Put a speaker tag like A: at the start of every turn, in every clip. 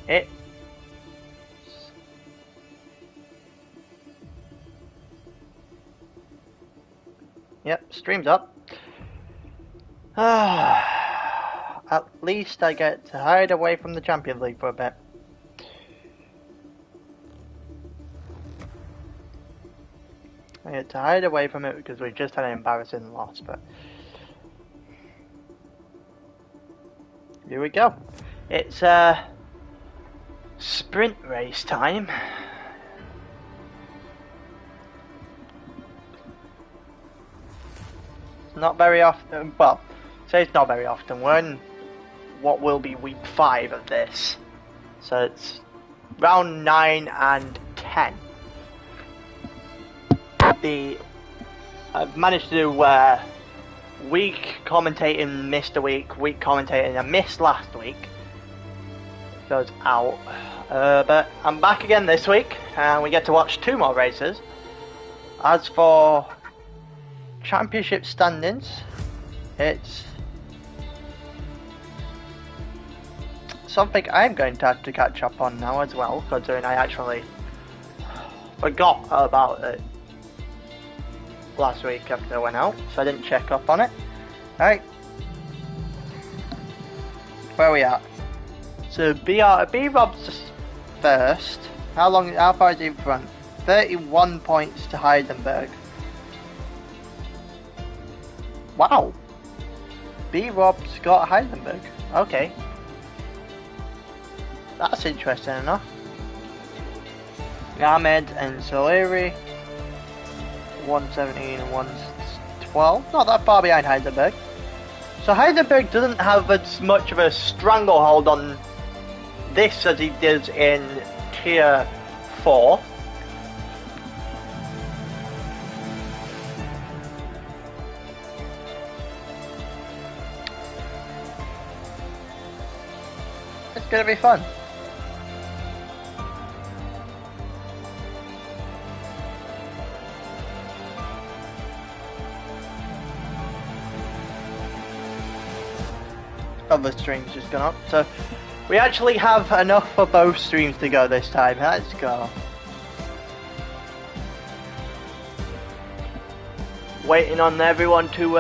A: It. Yep, stream's up. At least I get to hide away from the Champions League for a bit. I get to hide away from it because we've just had an embarrassing loss, but here we go. It's sprint race time. Not very often, well, say it's not very often. We're in what will be week 5 of this. So it's round 9 and 10. I've managed to do week commentating, missed a week commentating, I missed last week. It goes out. But I'm back again this week, and we get to watch 2 more races. As for championship standings, it's something I'm going to have to catch up on now as well, considering I actually forgot about it last week after I went out, so I didn't check up on it. Right, where are we at? So B-Rob's first. How far is he in front? 31 points to Heidenberg. Wow. B-Rob's got Heidenberg. Okay. That's interesting enough. Ahmed and Soleri, 117 and 112. Not that far behind Heidenberg. So Heidenberg doesn't have as much of a stranglehold on this as he does in Tier 4. It's gonna be fun. Other streams just gone up, so we actually have enough for both streams to go this time. Let's go. Waiting on everyone to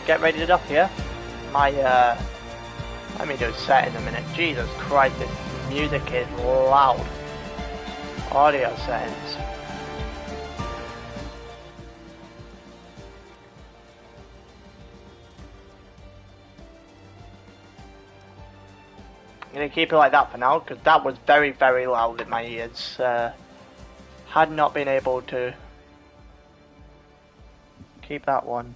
A: get ready to dock here. Let me do a set in a minute. Jesus Christ, this music is loud. Audio settings. I'm going to keep it like that for now, because that was very, very loud in my ears. Had not been able to keep that one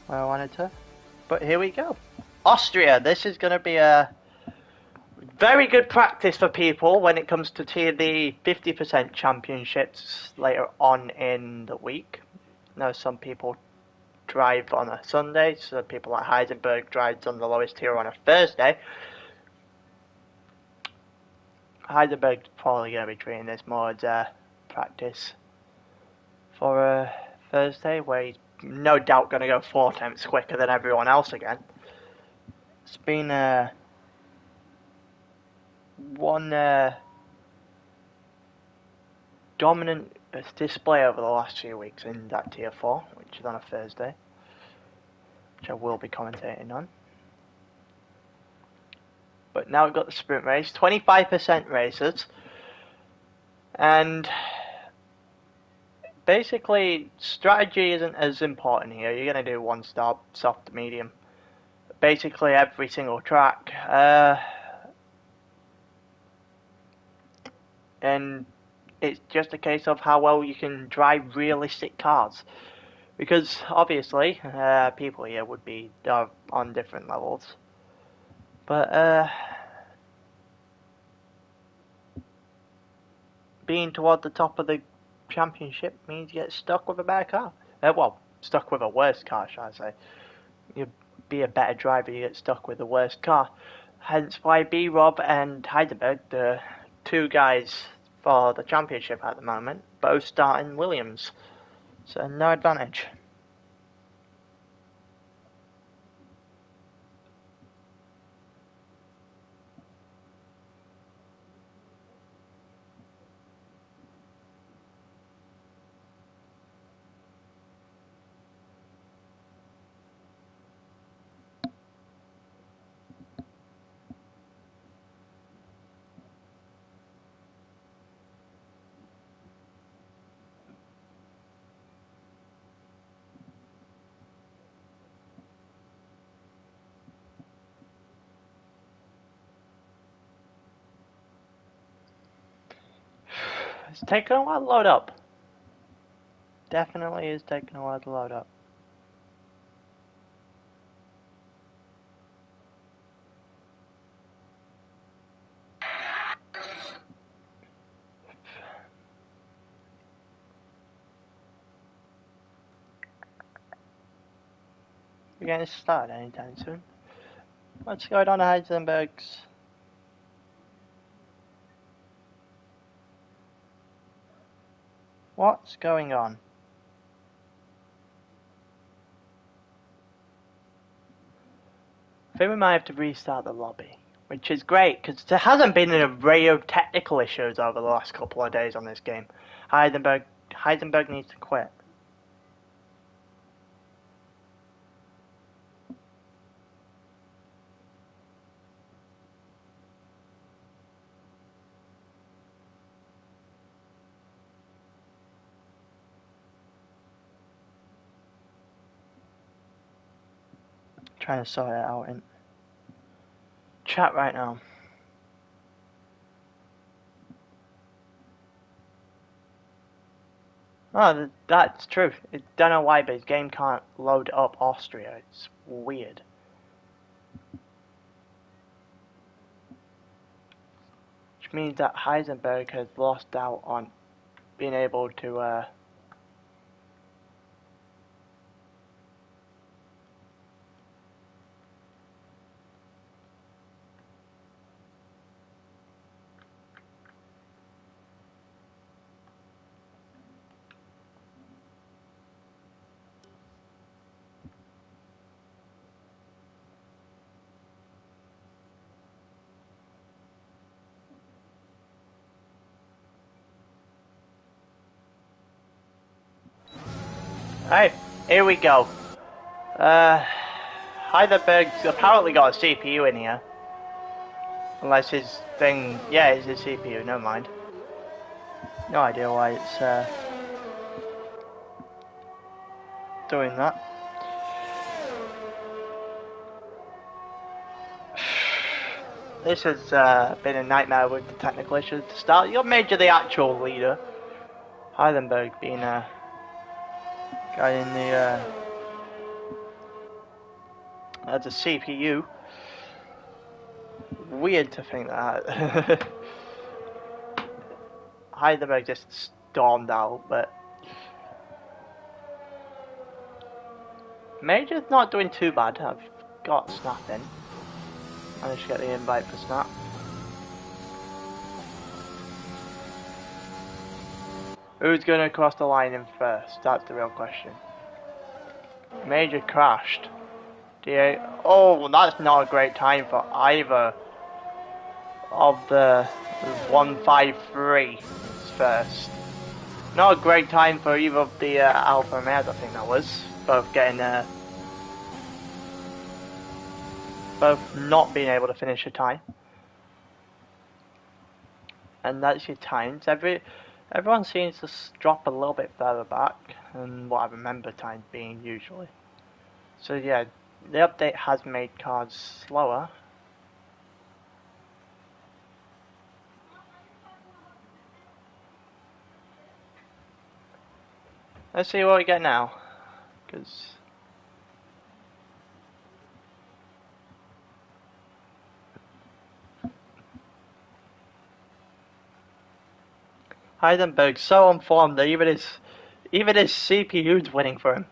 A: where I wanted to. But here we go. Austria. This is going to be a very good practice for people when it comes to the 50% championships later on in the week. Now some people drive on a Sunday, so people like Heisenberg drives on the lowest tier on a Thursday. Heisenberg's probably going to be treating this more as a practice for a Thursday, where he's no doubt going to go 4 times quicker than everyone else again. It's been one dominant display over the last few weeks in that Tier 4, which is on a Thursday, which I will be commentating on. But now we've got the sprint race, 25% races, and basically strategy isn't as important here. You're going to do one stop, soft to medium, basically every single track, and it's just a case of how well you can drive realistic cars, because obviously people here would be on different levels, but being toward the top of the championship means you get stuck with a better car. Well, stuck with a worse car, shall I say. You be a better driver, you get stuck with the worst car. Hence why B-Rob and Heidelberg, the 2 guys for the championship at the moment, both start in Williams. So no advantage. It's taking a while to load up. Definitely is taking a while to load up. We're getting started anytime soon. What's going on, Heisenbergs? What's going on? I think we might have to restart the lobby, which is great because there hasn't been an array of technical issues over the last couple of days on this game. Heisenberg needs to quit. Trying to sort it out in chat right now. Oh, that's true. I don't know why, but his game can't load up Austria. It's weird. Which means that Heisenberg has lost out on being able to Alright, here we go. Heisenberg's apparently got a CPU in here. Unless his thing... Yeah, it's his CPU, never mind. No idea why it's doing that. This has been a nightmare with the technical issues to start. You're Major the actual leader. Heisenberg being a guy in the as a CPU. Weird to think that. Heisenberg just stormed out, but Major's not doing too bad. I've got Snap in. Managed to get the invite for Snap. Who's going to cross the line in first? That's the real question. Major crashed. Oh, that's not a great time for either of the 153 first. Not a great time for either of the Alpha Mares, I think that was. Both getting both not being able to finish a time. And that's your times. Everyone seems to drop a little bit further back than what I remember times being usually. So yeah, the update has made cards slower. Let's see what we get now. Because Heisenberg's so informed that even his CPU's winning for him.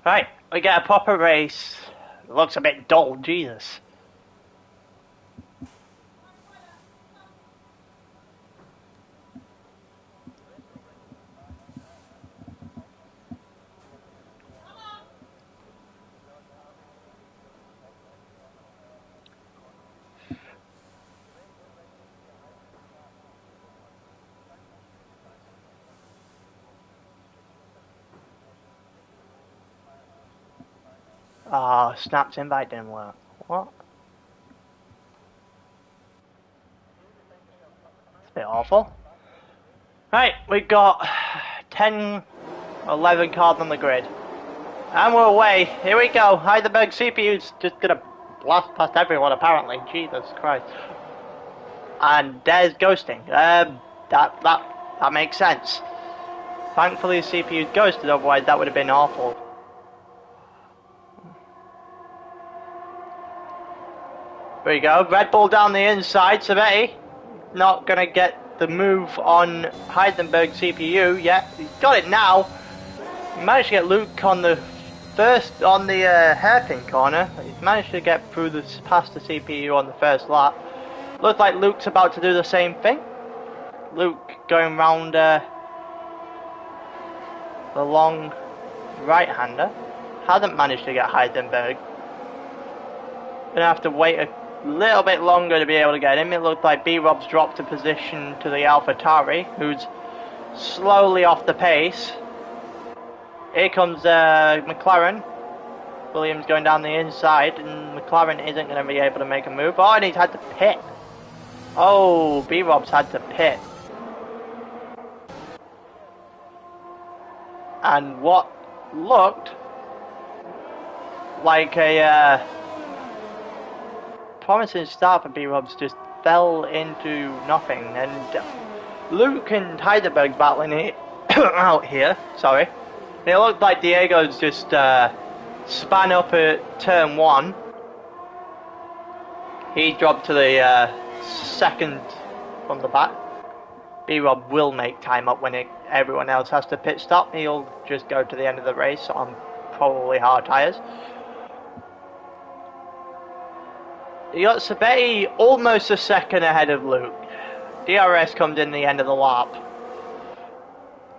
A: Right, we get a proper race. It looks a bit dull, Jesus. Ah, Snap's invite didn't work. What? bit awful. Right, we've got 10, 11 cars on the grid. And we're away. Here we go. Heidelberg CPU's just gonna blast past everyone apparently. Jesus Christ. And there's ghosting. That makes sense. Thankfully the CPU's ghosted, otherwise that would have been awful. There we go. Red Bull down the inside. Savetti not gonna get the move on Heidelberg CPU yet. He's got it now. He managed to get Luke on the first on the hairpin corner. He's managed to get through this past the CPU on the first lap. Looks like Luke's about to do the same thing. Luke going round the long right-hander. Hasn't managed to get Heidelberg. Gonna have to wait a little bit longer to be able to get him. It looked like B-Rob's dropped a position to the AlphaTauri, who's slowly off the pace. Here comes McLaren. Williams going down the inside, and McLaren isn't going to be able to make a move. Oh, and he's had to pit. Oh, B-Rob's had to pit. And what looked like a promising start for B-Rob's just fell into nothing. And Luke and Heidelberg battling it out here. Sorry. It looked like Diego's just span up at turn 1. He dropped to the second from the back. B-Rob will make time up when everyone else has to pit stop. He'll just go to the end of the race on probably hard tyres. You got Savetti almost a second ahead of Luke. DRS comes in the end of the lap.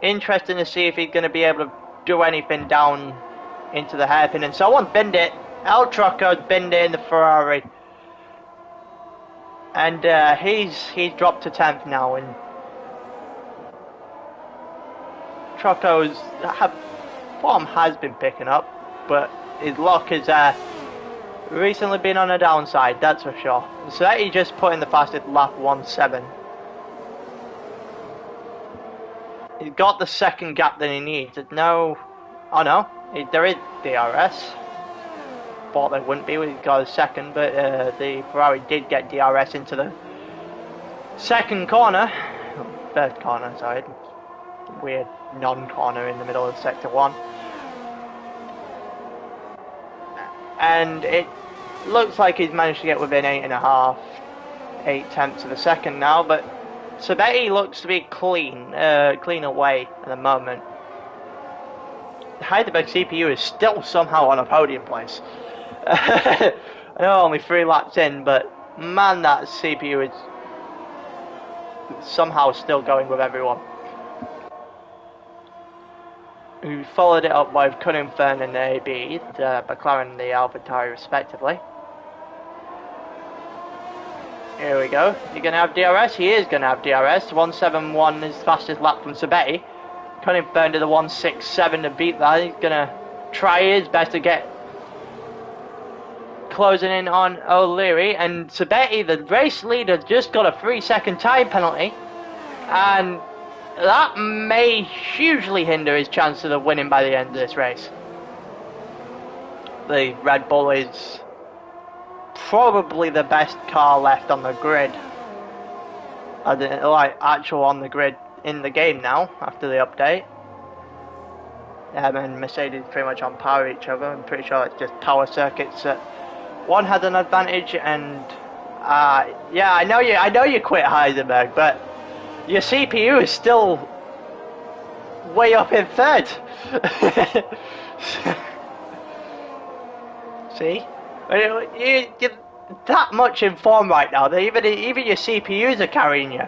A: Interesting to see if he's going to be able to do anything down into the hairpin, and someone binned it. El Trucco's binned it in the Ferrari, and he's dropped to 10th now. And Trucco's form has been picking up, but his luck has recently been on the downside, that's for sure. So that he just put in the fastest lap 1.7. He's got the second gap that he needs. There's no... Oh no, there is DRS. Thought there wouldn't be when he got a second, but the Ferrari did get DRS into the second corner. Third corner, sorry. Weird non-corner in the middle of sector 1. And it looks like he's managed to get within 8.5, 8 tenths of a second now, but Savetti looks to be clean away at the moment. The Heidelberg CPU is still somehow on a podium place. I know only 3 laps in, but man, that CPU is somehow still going with everyone. Who followed it up with Cunnington and AB, the McLaren and the AlphaTauri respectively. Here we go. You're going to have DRS? He is going to have DRS. 1.71 is fastest lap from Savetti. Cunnington to the 1.67 to beat that. He's going to try his best to get closing in on O'Leary. And Savetti, the race leader, just got a 3-second time penalty. And that may hugely hinder his chance of winning by the end of this race. The Red Bull is probably the best car left on the grid. Like actual on the grid in the game now after the update. And Mercedes pretty much on par with each other. I'm pretty sure it's just power circuits that one had an advantage. And yeah, I know you quit Heidelberg, but your CPU is still way up in third. See? You're that much in form right now that even your CPUs are carrying you.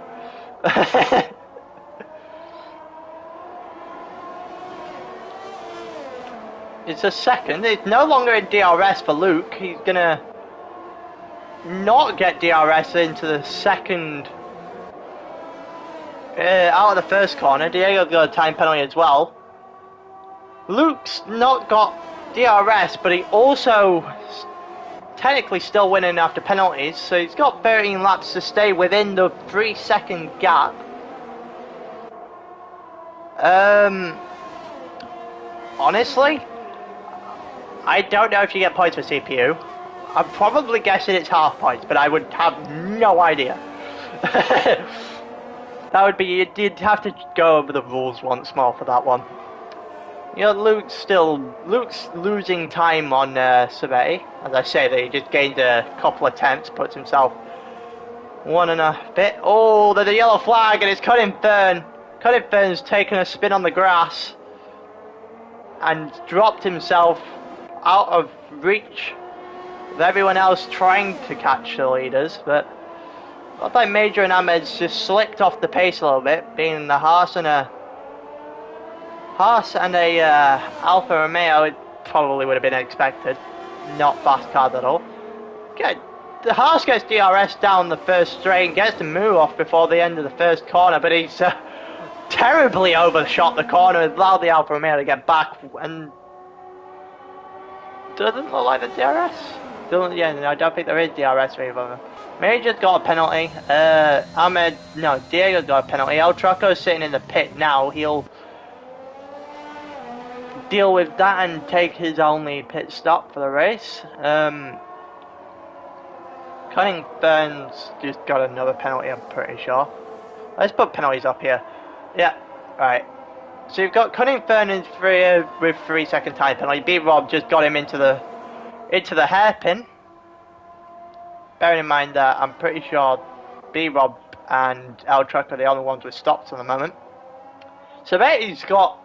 A: It's a second. It's no longer in DRS for Luke. He's gonna not get DRS into the second. Out of the first corner. Diego's got a time penalty as well. Luke's not got DRS, but he also technically still winning after penalties, so he's got 13 laps to stay within the 3-second gap. Honestly, I don't know if you get points for CPU. I'm probably guessing it's half points, but I would have no idea. That would be, you'd have to go over the rules once more for that one. You know, Luke's losing time on Savetti. As I say, that he just gained a couple attempts, puts himself 1 and a bit. Oh, there's a yellow flag, and it's Cutting Fern. Cutting Fern's taken a spin on the grass and dropped himself out of reach with everyone else trying to catch the leaders, but I thought Major and Ahmed's just slipped off the pace a little bit, being the Haas and a Alfa Romeo. It probably would have been expected, not fast cars at all. The Haas gets DRS down the first straight and gets the move off before the end of the first corner, but he's terribly overshot the corner, allowed the Alfa Romeo to get back, and doesn't look like the DRS. Yeah, no, I don't think there is DRS for either. Major's got a penalty. Diego's got a penalty. El Trucco's sitting in the pit now. He'll deal with that and take his only pit stop for the race. Cunnington's just got another penalty, I'm pretty sure. Let's put penalties up here. Yeah, right. So you've got Cunnington in with 3-second time penalty. B-Rob just got him into the hairpin. Bearing in mind that I'm pretty sure B-Rob and El Truck are the only ones with stops at the moment. So Betty's got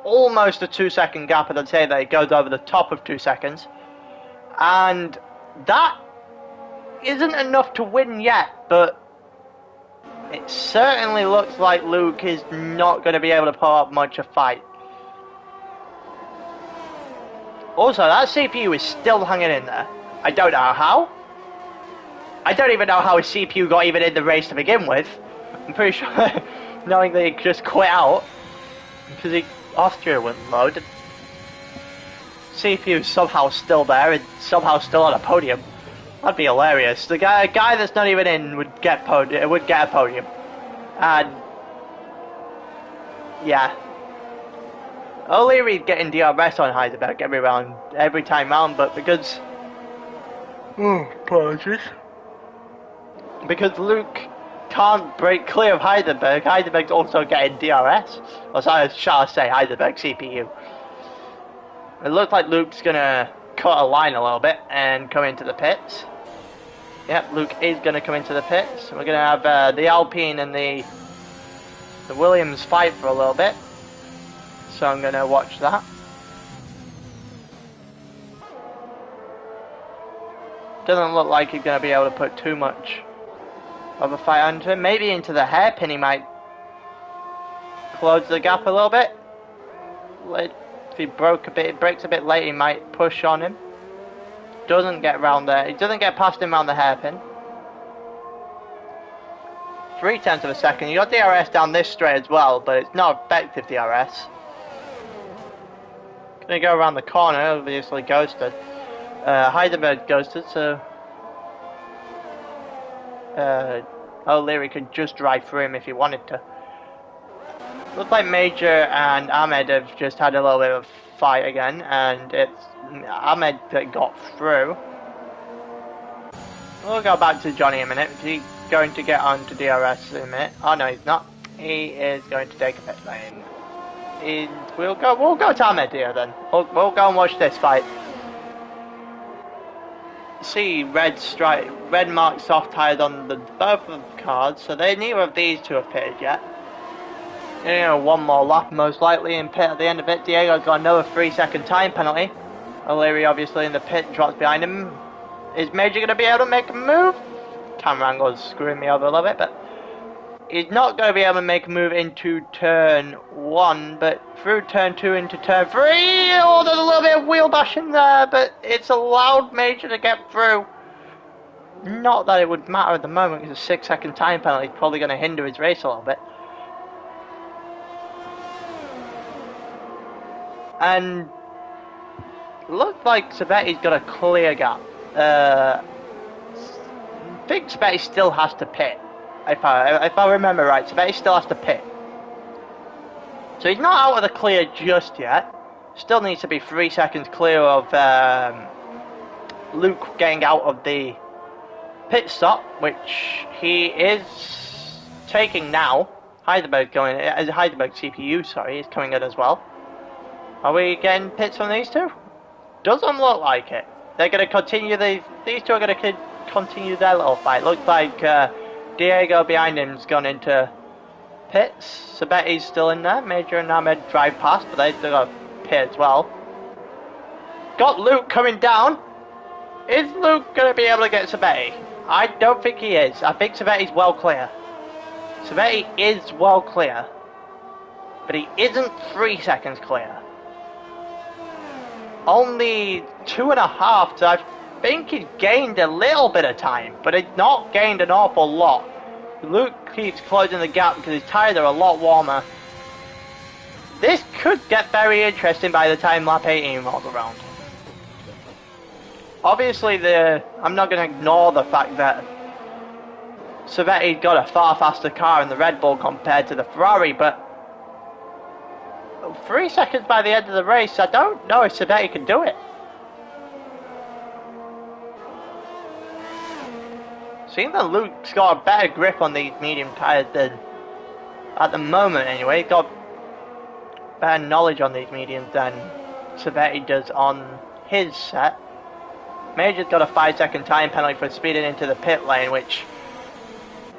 A: almost a 2-second gap, and I'd say that it goes over the top of 2 seconds. And that isn't enough to win yet, but it certainly looks like Luke is not going to be able to put up much of a fight. Also, that CPU is still hanging in there. I don't know how. I don't even know how his CPU got even in the race to begin with. I'm pretty sure, knowing that he just quit out, because Austria wouldn't load. CPU somehow still there and somehow still on a podium. That'd be hilarious. The guy that's not even in would get a podium. And yeah, O'Leary getting DRS on Heisenberg every time round, but because apologies. Because Luke can't break clear of Heisenberg, Heisenberg's also getting DRS. Or shall I say Heisenberg CPU. It looks like Luke's gonna cut a line a little bit and come into the pits. Yep, Luke is gonna come into the pits. We're gonna have the Alpine and the Williams fight for a little bit. So I'm gonna watch that. Doesn't look like he's gonna be able to put too much of a fight onto him. Maybe into the hairpin he might close the gap a little bit. If he breaks a bit late, he might push on him. Doesn't get round there. He doesn't get past him around the hairpin. 0.3 of a second. You got DRS down this straight as well, but it's not effective DRS. Gonna go around the corner, obviously ghosted. Heisenberg ghosted, so O'Leary could just drive through him if he wanted to. Looks like Major and Ahmed have just had a little bit of a fight again, and it's Ahmed that got through. We'll go back to Johnny in a minute. He's going to get on to DRS in a minute. Oh no, he's not. He is going to take a pit lane. We'll go to Ahmed here then. We'll go and watch this fight. See red marked soft tires on both of the cars, so neither of these two have pitted yet. One more lap most likely in pit at the end of it. Diego's got another 3-second time penalty. O'Leary obviously in the pit, drops behind him. Is Major going to be able to make a move? Camera angle's screwing me over a little bit, but he's not going to be able to make a move into turn 1, but through turn 2 into turn 3. Oh, there's a little bit of wheel bashing there, but it's allowed Major to get through. Not that it would matter at the moment, because a 6-second time penalty is probably going to hinder his race a little bit. And looks like Savetti's got a clear gap. I think Sabetti still has to pit. If I remember right, Sabetti still has to pit. So he's not out of the clear just yet. Still needs to be 3 seconds clear of Luke getting out of the pit stop, which he is taking now. Heidelberg CPU, sorry, is coming in as well. Are we getting pits from these two? Doesn't look like it. They're going to continue these two are going to continue their little fight. Looks like Diego behind him's gone into pits. Sabetti's still in there. Major and Ahmed drive past, but they've got a pit as well. Got Luke coming down. Is Luke going to be able to get Sabetti? I don't think he is. I think Sabetti's well clear. Sabetti is well clear, but he isn't 3 seconds clear. Only 2.5, so I think he's gained a little bit of time, but he's not gained an awful lot. Luke keeps closing the gap because his tyres are a lot warmer. This could get very interesting by the time lap 18 rolls around. Obviously, I'm not going to ignore the fact that Sabetti got a far faster car in the Red Bull compared to the Ferrari, but 3 seconds by the end of the race, I don't know if Sabetti can do it. Seeing that Luke's got a better grip on these medium tyres than, at the moment anyway, he's got better knowledge on these mediums than Sabetti does on his set. Major's got a 5 second time penalty for speeding into the pit lane, which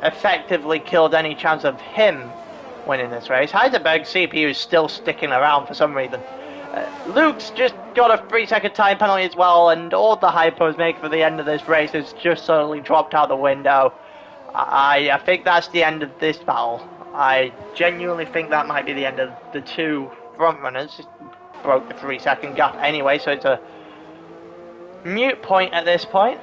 A: effectively killed any chance of him winning this race. Heidelberg's CPU is still sticking around for some reason. Luke's just got a 3 second time penalty as well, and all the hype I was making for the end of this race has just suddenly dropped out the window. I think that's the end of this battle. I genuinely think that might be the end of the two front runners. Broke the 3 second gap anyway, so it's a mute point at this point.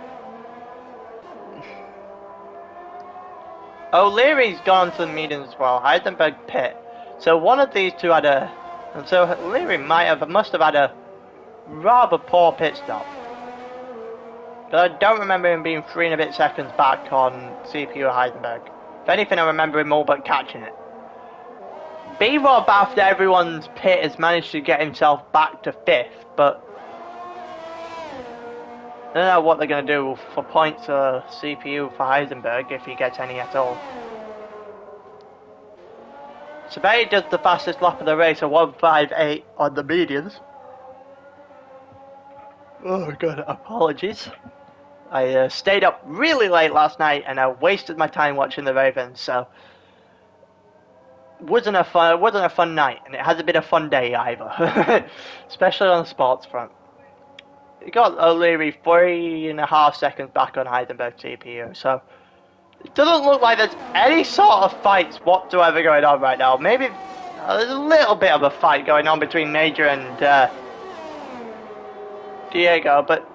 A: O'Leary's gone to the mediums as well. Heidelberg pit. So one of these two had a... And so O'Leary must have had a rather poor pit stop. But I don't remember him being 3 and a bit seconds back on CPU Heidelberg. If anything, I remember him all but catching it. B-Rob, after everyone's pit, has managed to get himself back to 5th, but I don't know what they're going to do for points or CPU for Heisenberg, if he gets any at all. Sabetti does the fastest lap of the race, a 1:58 on the mediums. Oh god, apologies. I stayed up really late last night and I wasted my time watching the Ravens, so wasn't a fun night, and it hasn't been a fun day either, especially on the sports front. It got O'Leary 3.5 seconds back on Heisenberg CPU, so it doesn't look like there's any sort of fights whatsoever going on right now. Maybe there's a little bit of a fight going on between Major and Diego, but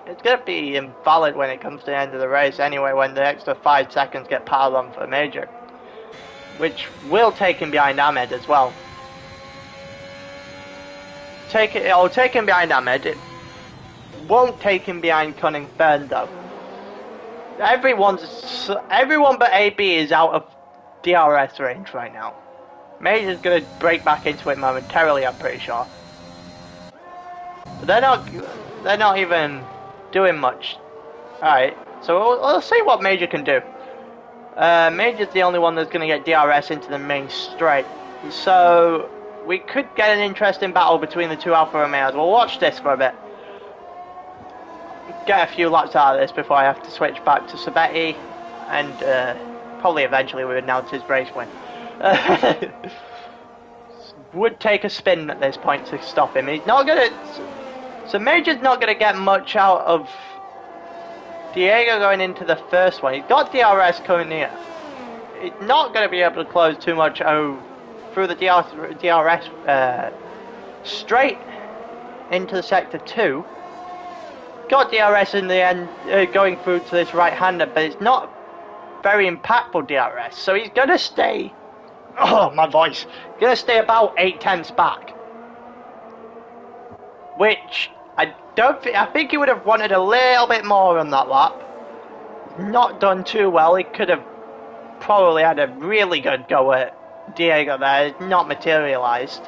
A: it's going to be invalid when it comes to the end of the race anyway, when the extra 5 seconds get piled on for Major, which will take him behind Ahmed as well. It'll take him behind Ahmed. It won't take him behind Cunning Fern though. Everyone but AB is out of DRS range right now. Major's going to break back into it momentarily, I'm pretty sure. But they're not even doing much. Alright, so we'll see what Major can do. Major's the only one that's going to get DRS into the main straight. So we could get an interesting battle between the two Alfa Romeos. We'll watch this for a bit. Get a few laps out of this before I have to switch back to Sabetti, and probably eventually we would announce his race win. Would take a spin at this point to stop him. He's not gonna. So Major's not gonna get much out of Diego going into the first one. He's got DRS coming here. He's not gonna be able to close too much through the DRS straight into the sector 2. Got DRS in the end, going through to this right-hander, but it's not very impactful DRS, so he's going to stay, oh my voice, going to stay about 8 tenths back, which I I think he would have wanted a little bit more on that lap. Not done too well. He could have probably had a really good go at Diego there. It's not materialised.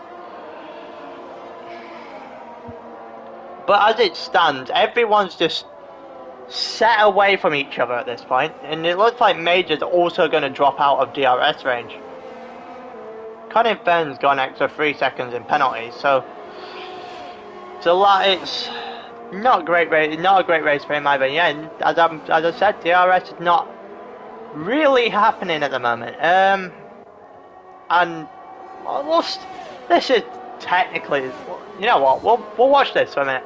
A: But as it stands, everyone's just set away from each other at this point, and it looks like Major's also going to drop out of DRS range. Colin Fenn's got an extra 3 seconds in penalties, so it's a lot. It's not a great race, not a great race for him either. Yeah, as I said, DRS is not really happening at the moment. And almost this is technically, you know what? We'll watch this for a minute.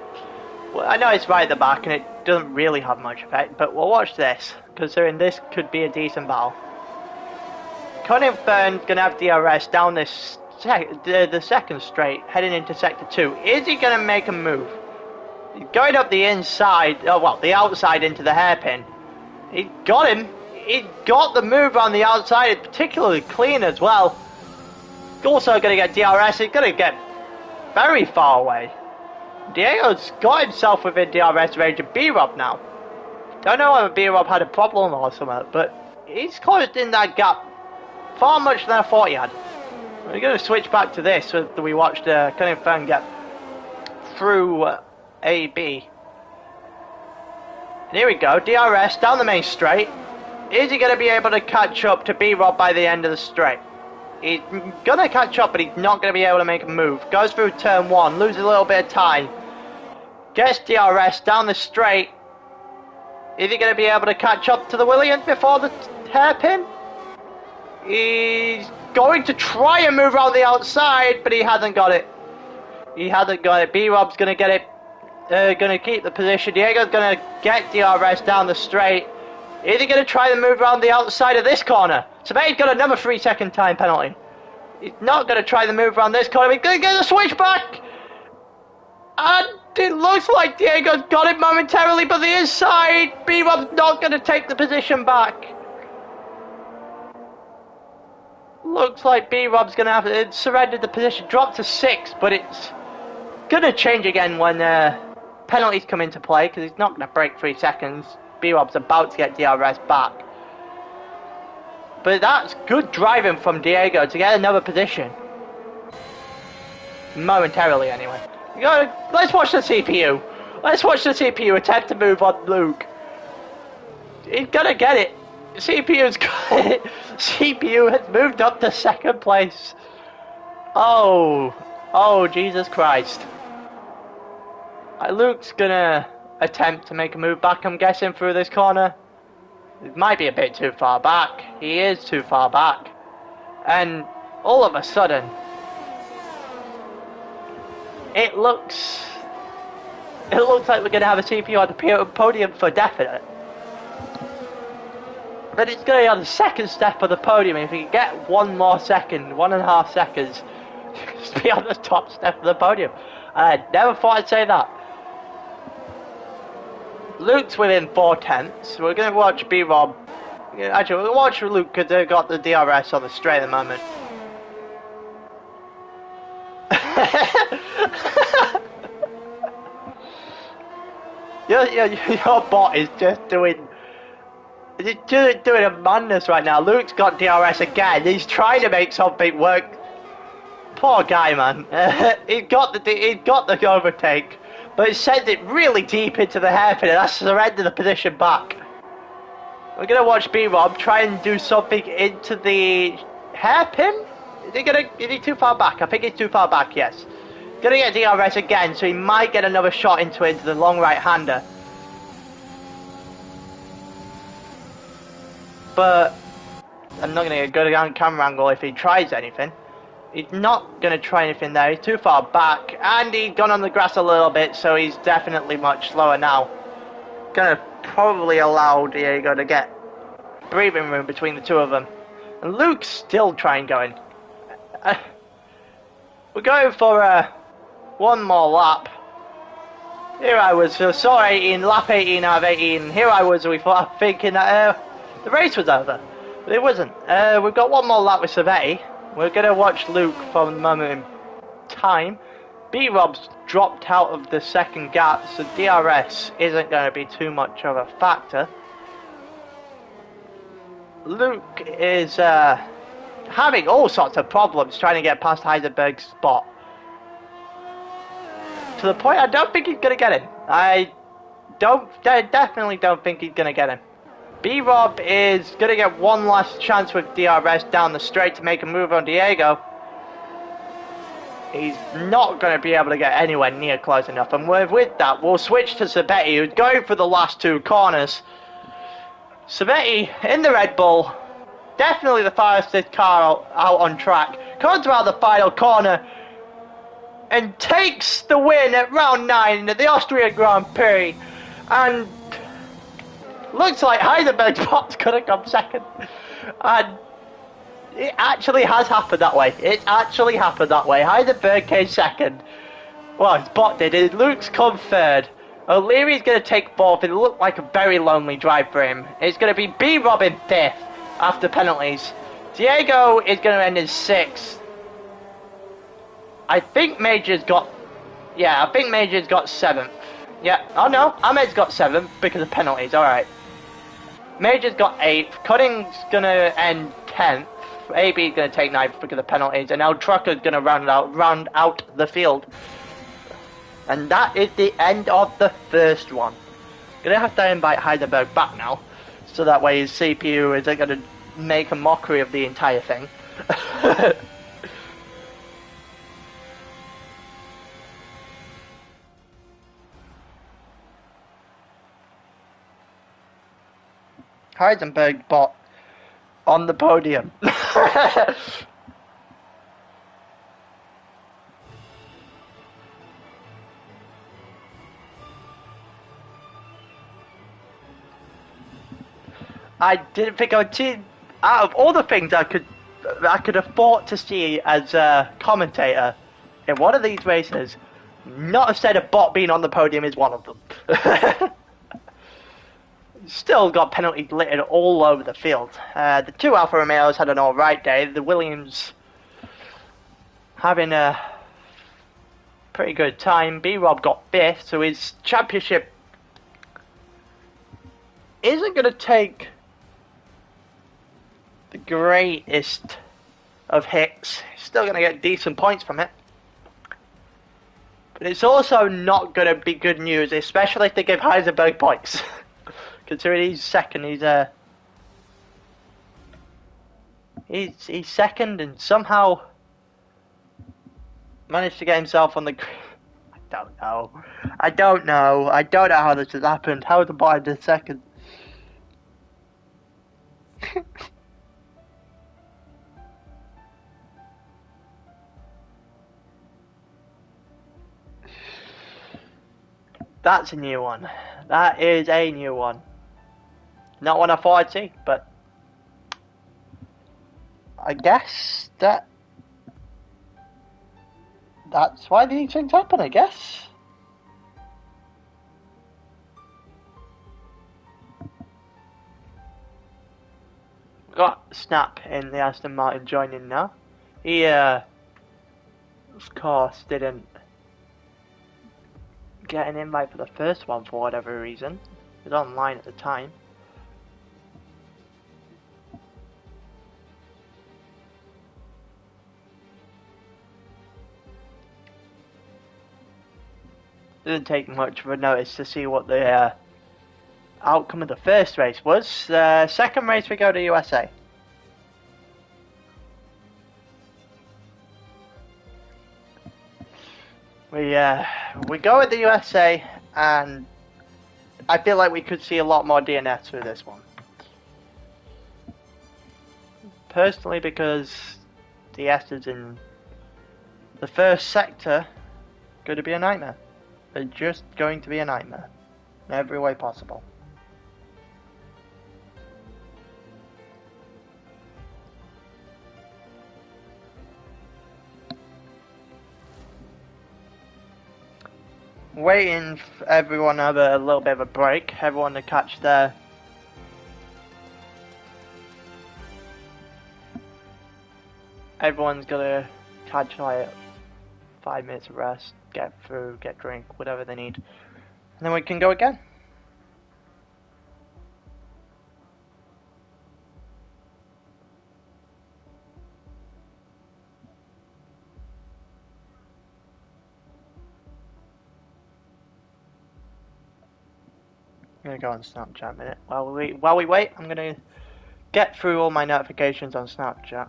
A: I know it's right at the back and it doesn't really have much effect, but we'll watch this, considering this could be a decent battle. Colin Fern's going to have DRS down this the second straight, heading into sector 2. Is he going to make a move? He's going up the inside, oh well, the outside into the hairpin. He got him. He got the move on the outside, it's particularly clean as well. Also going to get DRS, he's going to get very far away. Diego's got himself within DRS range of B-Rob now. Don't know whether B-Rob had a problem or something, but he's closed in that gap far much than I thought he had. We're going to switch back to this so that we watched Colin Fern get through AB. And here we go, DRS down the main straight. Is he going to be able to catch up to B-Rob by the end of the straight? He's going to catch up, but he's not going to be able to make a move. Goes through turn 1, loses a little bit of time. Gets DRS down the straight. Is he going to be able to catch up to the Williams before the hairpin? He's going to try and move around the outside, but he hasn't got it. He hasn't got it. B-Rob's going to get it. Going to keep the position. Diego's going to get DRS down the straight. Is he going to try and move around the outside of this corner? Savetti's got another 3-second time penalty. He's not going to try to move around this corner. He's going to get a switch back. And it looks like Diego's got it momentarily, but the inside, B-Rob's not going to take the position back. Looks like B-Rob's going to have to surrender the position, drop to 6, but it's going to change again when penalties come into play, because he's not going to break 3 seconds. B-Rob's about to get DRS back. But that's good driving from Diego to get another position. Momentarily, anyway. Let's watch the CPU. Let's watch the CPU attempt to move on Luke. He's gonna get it. CPU's got it. CPU has moved up to second place. Oh, Jesus Christ. Luke's gonna attempt to make a move back, I'm guessing, through this corner. It might be a bit too far back. He is too far back. And all of a sudden, it looks like we're going to have a CPU on the podium for definite. But it's going to be on the second step of the podium. If we can get 1 more second, 1.5 seconds, to be on the top step of the podium. I never thought I'd say that. Luke's within 4/10. We're going to watch B-Rob. Actually, we'll watch Luke because they've got the DRS on the straight at the moment. Your bot is just doing a madness right now. Luke's got DRS again. He's trying to make something work. Poor guy, man. He got the overtake. But it sends it really deep into the hairpin, and that's surrender the position back. We're going to watch B-Rob try and do something into the hairpin? Is he too far back? I think he's too far back, yes. Going to get DRS again, so he might get another shot into the long right-hander. But I'm not going to get a good camera angle if he tries anything. He's not going to try anything there, he's too far back, and he's gone on the grass a little bit, so he's definitely much slower now. Going to probably allow Diego to get breathing room between the two of them. And Luke's still going. We're going for one more lap. Here I was, saw 18, lap 18 out of 18, here I was thinking that the race was over, but it wasn't. We've got one more lap with Savetti. We're going to watch Luke for the moment in time. B-Rob's dropped out of the second gap, so DRS isn't going to be too much of a factor. Luke is having all sorts of problems trying to get past Heisenberg's spot. To the point I don't think he's going to get him. I definitely don't think he's going to get him. B-Rob is going to get one last chance with DRS down the straight to make a move on Diego. He's not going to be able to get anywhere near close enough. And with that, we'll switch to Sabetti, who's going for the last two corners. Sabetti in the Red Bull, definitely the fastest car out on track, comes around the final corner and takes the win at round 9 at the Austria Grand Prix. And looks like Heisenberg's spot's going to come second. And it actually has happened that way. It's actually happened that way. Heisenberg came second. Well, his bot did. Luke's come third. O'Leary's going to take fourth. It looked like a very lonely drive for him. It's going to be B-Rob in fifth after penalties. Diego is going to end in sixth. I think Major's got... Yeah, I think Major's got seventh. Yeah, oh no, Ahmed's got seventh because of penalties. Alright. Major's got eighth. Cunning's going to end 10th. AB's going to take 9th because of penalties, and now Trucker's going to round out the field. And that is the end of the first one. Going to have to invite Heisenberg back now, so that way his CPU isn't going to make a mockery of the entire thing. Heisenberg bot on the podium. I didn't think I would see, out of all the things I could afford to see as a commentator in one of these races, not have said a bot being on the podium is one of them. Still got penalties littered all over the field. The two Alfa Romeos had an alright day. The Williams having a pretty good time. B-Rob got fifth, so his championship isn't going to take the greatest of hits. Still going to get decent points from it. But it's also not going to be good news, especially if they give Heisenberg points. Considering he's second, he's second and somehow managed to get himself on the... I don't know how this has happened. How the bot did second? That's a new one. That is a new one. Not one I thought I'd see, but I guess that's why these things happen, I guess. Got Snap in the Aston Martin joining now. He, of course, didn't get an invite for the first one for whatever reason. He was online at the time. Didn't take much of a notice to see what the outcome of the first race was. Second race we go to USA. We go with the USA, and I feel like we could see a lot more DNS through this one. Personally, because the S's in the first sector going to be a nightmare. They're just going to be a nightmare in every way possible. Waiting for everyone to have a little bit of a break, everyone to catch their everyone's gonna catch like 5 minutes of rest. get food, get drink, whatever they need. And then we can go again. I'm gonna go on Snapchat a minute. While we wait, I'm gonna get through all my notifications on Snapchat.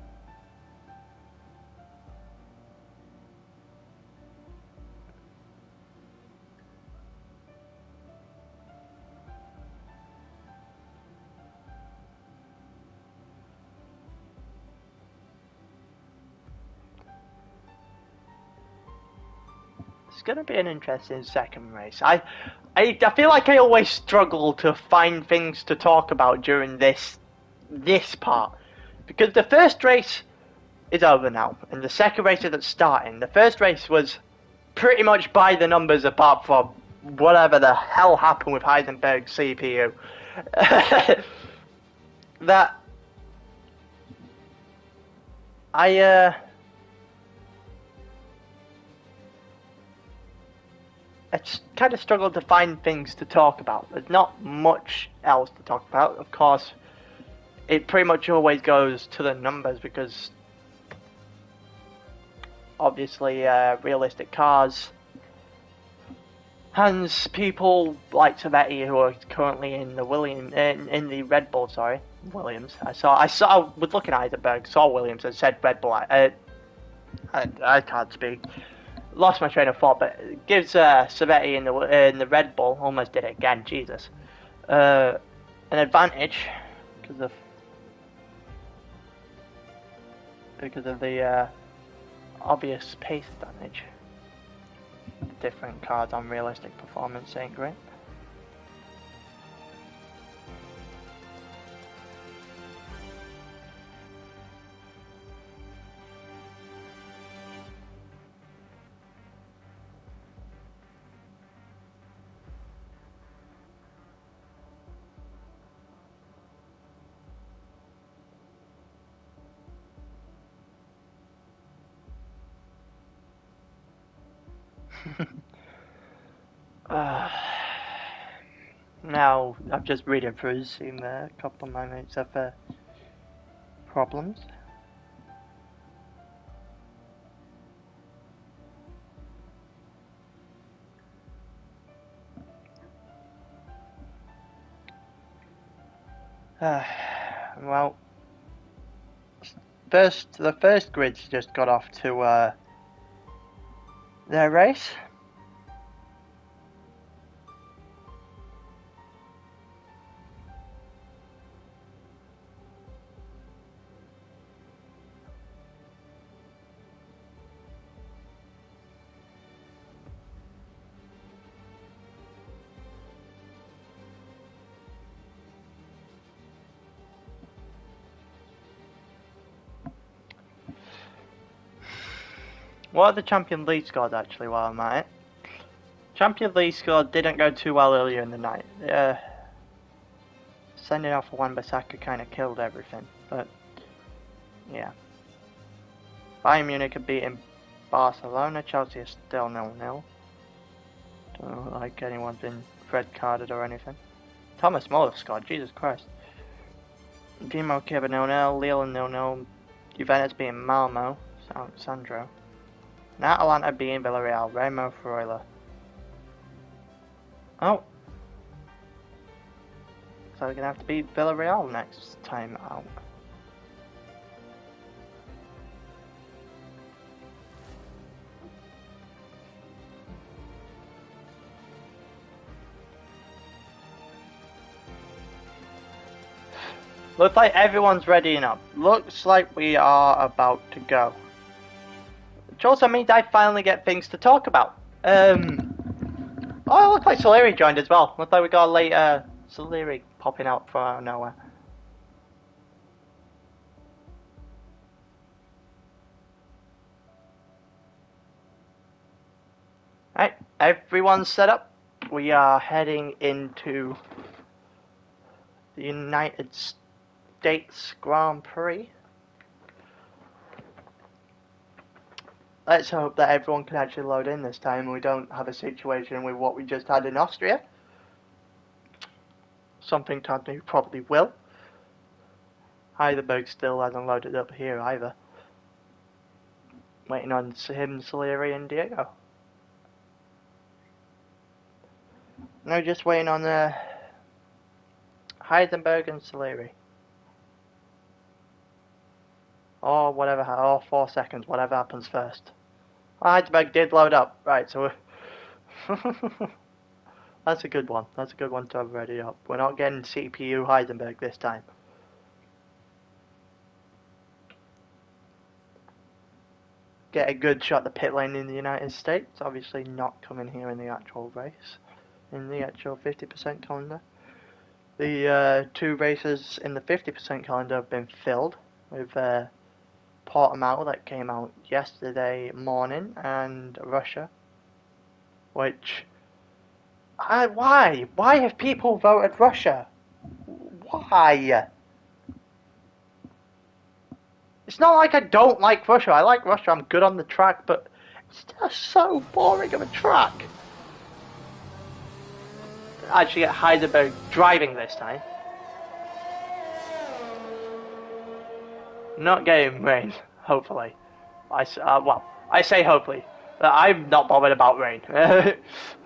A: It's gonna be an interesting second race. I feel like I always struggle to find things to talk about during this part, because the first race is over now, and the second race isn't starting. The first race was pretty much by the numbers, apart from whatever the hell happened with Heisenberg's CPU. That I kind of struggled to find things to talk about. There's not much else to talk about. Of course, it pretty much always goes to the numbers, because obviously realistic cars and people like Savetti, who are currently in the in the Red Bull, Williams. I was looking at Heisenberg, saw Williams and said Red Bull. I can't speak. Lost my train of thought, but it gives Savetti in the Red Bull, almost did it again, Jesus, an advantage because of the obvious pace advantage. Different cars on realistic performance ain't great. Now, I'm just reading through, seeing a couple of my mates have problems. Well, the first grids just got off to their race. What are the Champions League scores actually while I'm at it? Champions League score didn't go too well earlier in the night. Sending off Wan-Bissaka kind of killed everything, but yeah. Bayern Munich are beating Barcelona. Chelsea is still 0-0. Don't look like anyone's been red carded or anything. Thomas Muller scored, Jesus Christ. Dimo Kiev 0-0, Lille 0-0, Juventus beating Malmo, Sandro. And Atalanta beating Villarreal, Remo Freuler. Oh. So we're going to have to beat Villarreal next time out. Looks like everyone's readying up. Looks like we are about to go. Which also means I finally get things to talk about. Oh, it looks like Soleri joined as well. Looks like we got a late Soleri popping out from out of nowhere. Right, everyone's set up. We are heading into the United States Grand Prix. let's hope that everyone can actually load in this time and we don't have a situation with what we just had in Austria. Something tells me we probably will. Heidelberg still hasn't loaded up here either. Waiting on him, Salieri and Diego. No, just waiting on Heidelberg and Salieri. Or whatever, or 4 seconds, whatever happens first. Well, Heidelberg did load up, right, so that's a good one. That's a good one to have ready up. We're not getting CPU Heidelberg this time. Get a good shot at the pit lane in the United States. Obviously not coming here in the actual race. In the actual 50% calendar. The 2 races in the 50% calendar have been filled with Portimao that came out yesterday morning and Russia. Which... Why? Why have people voted Russia? Why? It's not like I don't like Russia. I like Russia. I'm good on the track, but it's just so boring of a track. I actually get Heidelberg driving this time. Not getting rain, hopefully. I say hopefully. But I'm not bothered about rain.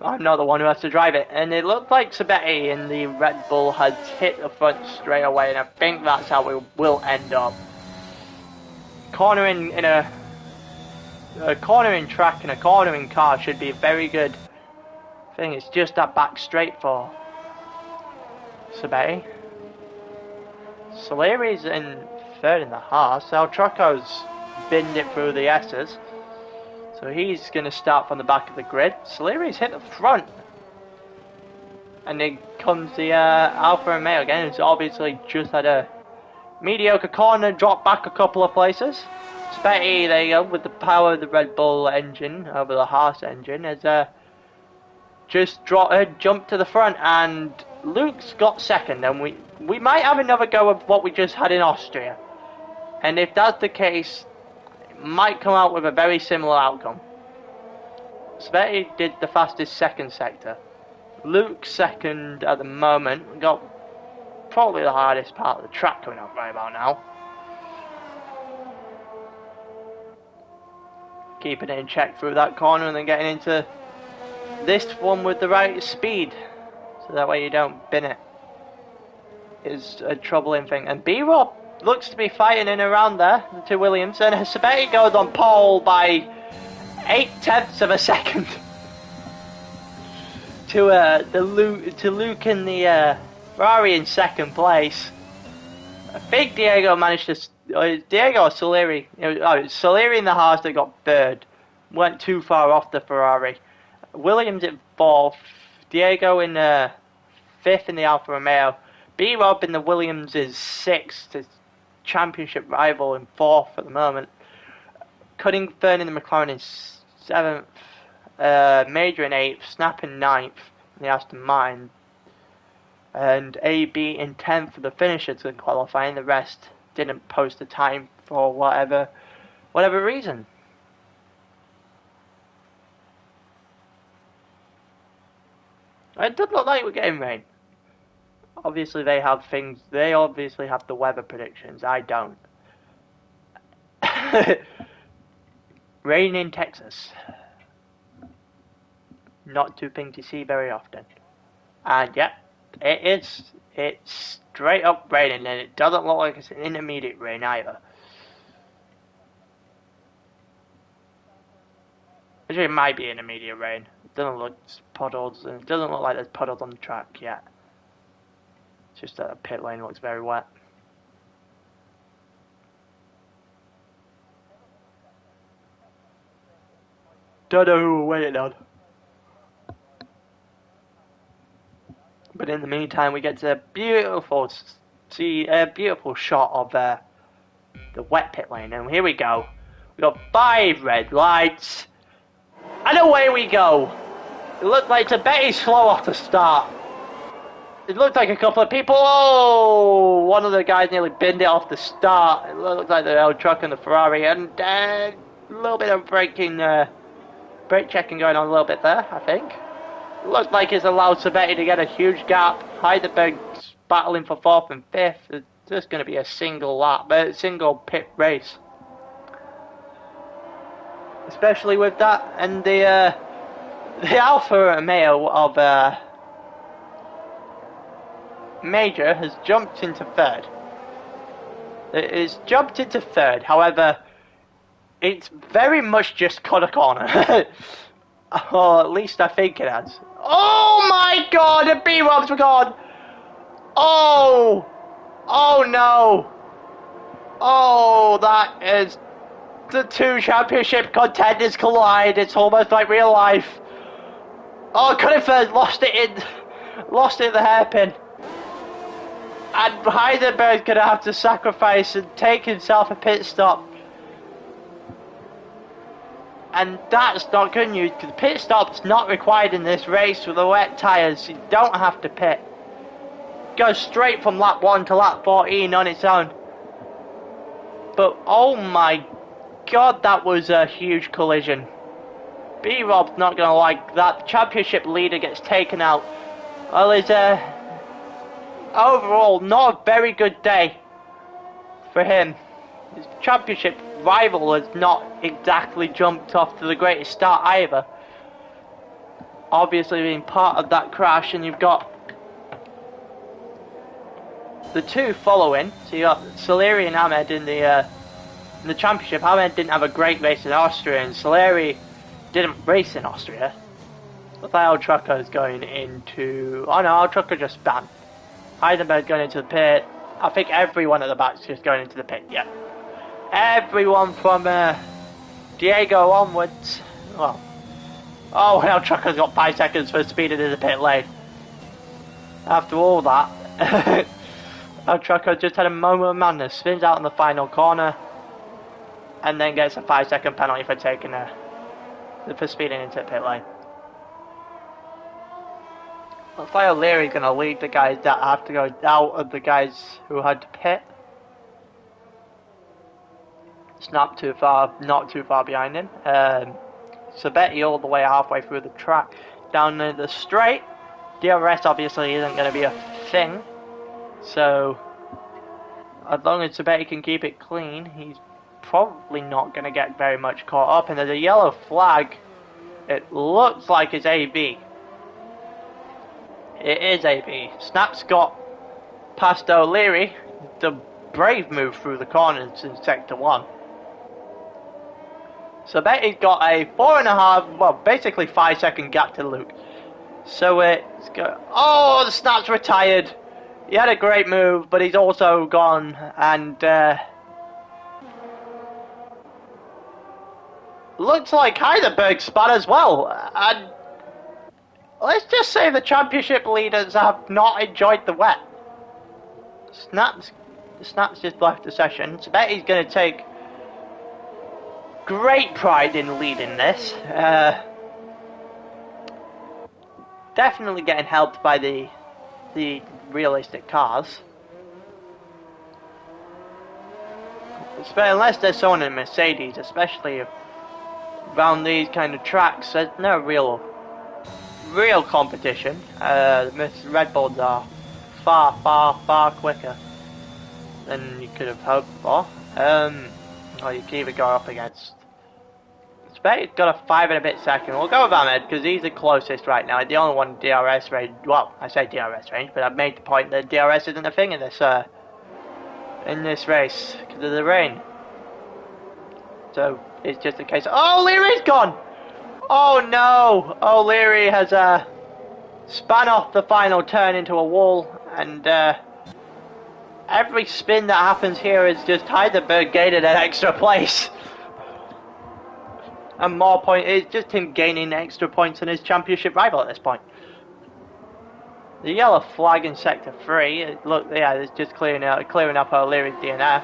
A: I'm not the one who has to drive it. And it looked like Sabetti in the Red Bull had hit the front straight away, and I think that's how we will end up. Cornering in a cornering track and a cornering car should be a very good thing. It's just that back straight for Sabetti. Salieri's in third in the Haas. El Trucco's binned it through the S's, so he's going to start from the back of the grid. Salieri's hit the front, and then comes the Alfa Romeo again. It's obviously just had a mediocre corner, dropped back a couple of places. Spetty, there you go, with the power of the Red Bull engine over the Haas engine, has just jumped to the front, and Luke's got second, and we might have another go of what we just had in Austria. And if that's the case, it might come out with a very similar outcome. Spetty did the fastest second sector. Luke second at the moment, got probably the hardest part of the track coming up right about now. Keeping it in check through that corner and then getting into this one with the right speed, so that way you don't bin it. Is a troubling thing. And B-Rob looks to be fighting in around there to Williams, and Sabetti goes on pole by 0.8 of a second to Luke in the Ferrari in second place. I think Diego managed to... Diego or Salieri? Salieri in the Haas that got third. Went too far off the Ferrari. Williams in fourth. Diego in fifth in the Alfa Romeo. B-Rob in the Williams is sixth. His championship rival in fourth at the moment. Cutting third in the McLaren in seventh. Major in eighth. Snap in ninth in the Aston Martin. And AB in 10th for the finishers in qualifying. The rest didn't post a time for whatever reason. It does look like we're getting rain. Obviously they have things, they obviously have the weather predictions, I don't. Rain in Texas. Not too thing to see very often. And yeah, it's straight up raining, and it doesn't look like it's an intermediate rain either. Actually, it might be intermediate rain. It doesn't look puddles, and it doesn't look like there's puddles on the track yet. It's just that the pit lane looks very wet. Don't know who we're waiting on. But in the meantime, we get to a beautiful shot of the wet pit lane, and here we go. We got 5 red lights, and away we go. It looked like a very slow off the start. It looked like a couple of people. Oh, one of the guys nearly binned it off the start. It looked like the old truck and the Ferrari, and little bit of brake checking going on a little bit there, I think. Looks like it's allowed Sabetti to get a huge gap. Heidelberg's battling for 4th and 5th. It's just going to be a single lap, but a single pit race. Especially with that, and the Alfa Romeo of Major has jumped into 3rd. It is jumped into 3rd, however, it's very much just cut a corner. Or at least I think it has. Oh my god, the B-Robs were gone! Oh! Oh no! Oh, that is... The 2 championship contenders collide. It's almost like real life. Oh, Cunningford lost it in the hairpin. And Heidelberg's gonna have to sacrifice and take himself a pit stop. And that's not good news, because pit stop's not required in this race with the wet tyres. You don't have to pit. Goes straight from lap 1 to lap 14 on its own. But oh my god, that was a huge collision. B-Rob's not going to like that. The championship leader gets taken out. Well, it's overall not a very good day for him. His championship rival has not exactly jumped off to the greatest start either. Obviously being part of that crash, and you've got the 2 following. So you got Saleri and Ahmed in the championship. Ahmed didn't have a great race in Austria, and Saleri didn't race in Austria. Looks like Al Trucker is going into... Oh no, Al Trucker just banned. Heidelberg going into the pit. I think everyone at the back is just going into the pit, yeah. Everyone from Diego onwards. Well, oh, Al Trucker's got 5 seconds for speeding in the pit lane. After all that, Al Trucker just had a moment of madness. Spins out in the final corner, and then gets a 5-second penalty for taking for speeding into the pit lane. Looks like O'Leary's going to lead the guys that have to go out of the guys who had to pit. It's not too far behind him. Sabetti all the way halfway through the track down the straight. DRS obviously isn't going to be a thing, so as long as Sabetti can keep it clean, he's probably not going to get very much caught up. And there's a yellow flag. It looks like it's AB. It is AB. Snap's got past O'Leary. The brave move through the corners in sector 1. So Betty's got a 4.5, well, basically 5-second gap to Luke. So it's go. Oh, the Snap's retired. He had a great move, but he's also gone. And looks like Heidelberg spun as well. And let's just say the championship leaders have not enjoyed the wet. Snap's just left the session. So Betty's going to take great pride in leading this. Definitely getting helped by the realistic cars. Unless there's someone in Mercedes, especially around these kind of tracks, there's no real competition. Red Bulls are far quicker than you could have hoped for. Or you can even go up against. He's got a 5 and a bit second. We'll go with Ahmed because he's the closest right now. The only one DRS range. Well, I say DRS range, but I've made the point that DRS isn't a thing in this race because of the rain. So it's just a case of, oh, Leary's gone! Oh no! O'Leary has spun off the final turn into a wall, and every spin that happens here is just Heidelberg gaining an extra place. And more point, it's just him gaining extra points on his championship rival at this point. The yellow flag in sector 3, look, yeah, it's just clearing up O'Leary's DNF.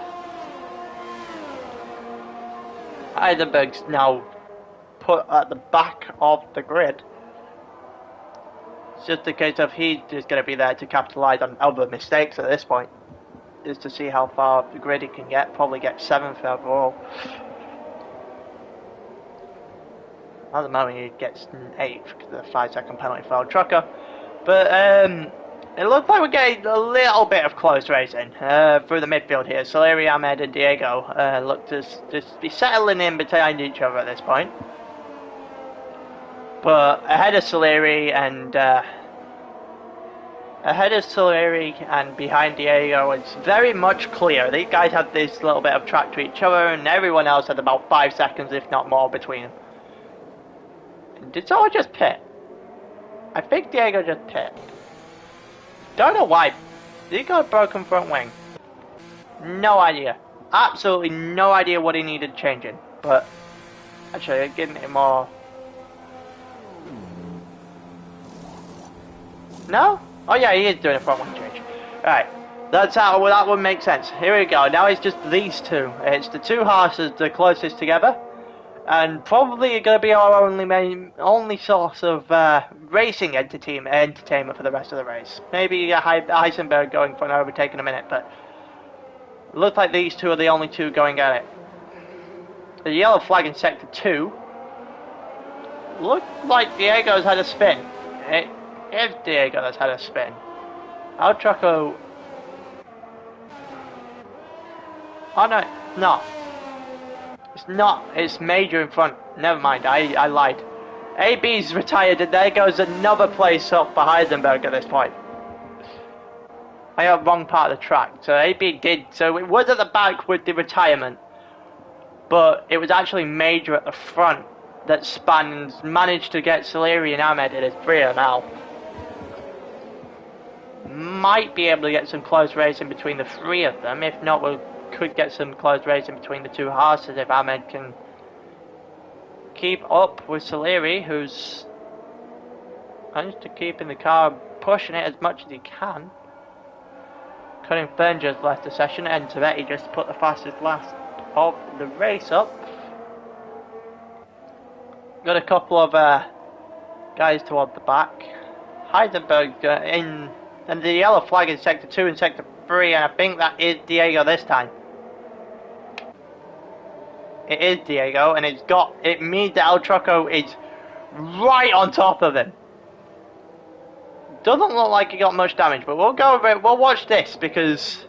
A: Heidelberg's now put at the back of the grid. It's just a case of he's just going to be there to capitalise on other mistakes at this point. Just to see how far up the grid he can get, probably get 7th overall. At the moment he gets 8th because of the 5-second penalty for El Trucker. But it looks like we're getting a little bit of close racing through the midfield here. Soleri, Ahmed and Diego look to just be settling in behind each other at this point. But ahead of Soleri and behind Diego, it's very much clear. These guys have this little bit of track to each other, and everyone else had about 5 seconds, if not more, between them. Did someone just pit? I think Diego just pit. Don't know why. Did he got a broken front wing? No idea. Absolutely no idea what he needed changing. But actually, giving it more. No? Oh yeah, he is doing a front wing change. Right. That's how that would make sense. Here we go. Now it's just these two. It's the two horses the closest together. And probably going to be our only source of racing entertainment for the rest of the race. Maybe Heisenberg going for an overtake in a minute, but it looks like these two are the only two going at it. The yellow flag in sector 2 looks like Diego's had a spin. It is Diego that's had a spin. El Trucco. Oh no, no. It's not. It's Major in front. Never mind. I lied. AB's retired, and there goes another place up for Heisenberg at this point. I got wrong part of the track. So AB did. So it was at the back with the retirement, but it was actually Major at the front that spanned, managed to get Soleri and Ahmed in his rear now. Might be able to get some close racing between the three of them. If not, we could get some close racing between the two horses if Ahmed can keep up with Soleri, who's managed to keep in the car, pushing it as much as he can. Cutting Fernger's left the session, and Tovetti just put the fastest last of the race up. Got a couple of guys toward the back. Heisenberg and the yellow flag in sector 2 and sector 3, and I think that is Diego this time. It is Diego, and it means that El Trucco is right on top of him. Doesn't look like he got much damage, but we'll watch this, because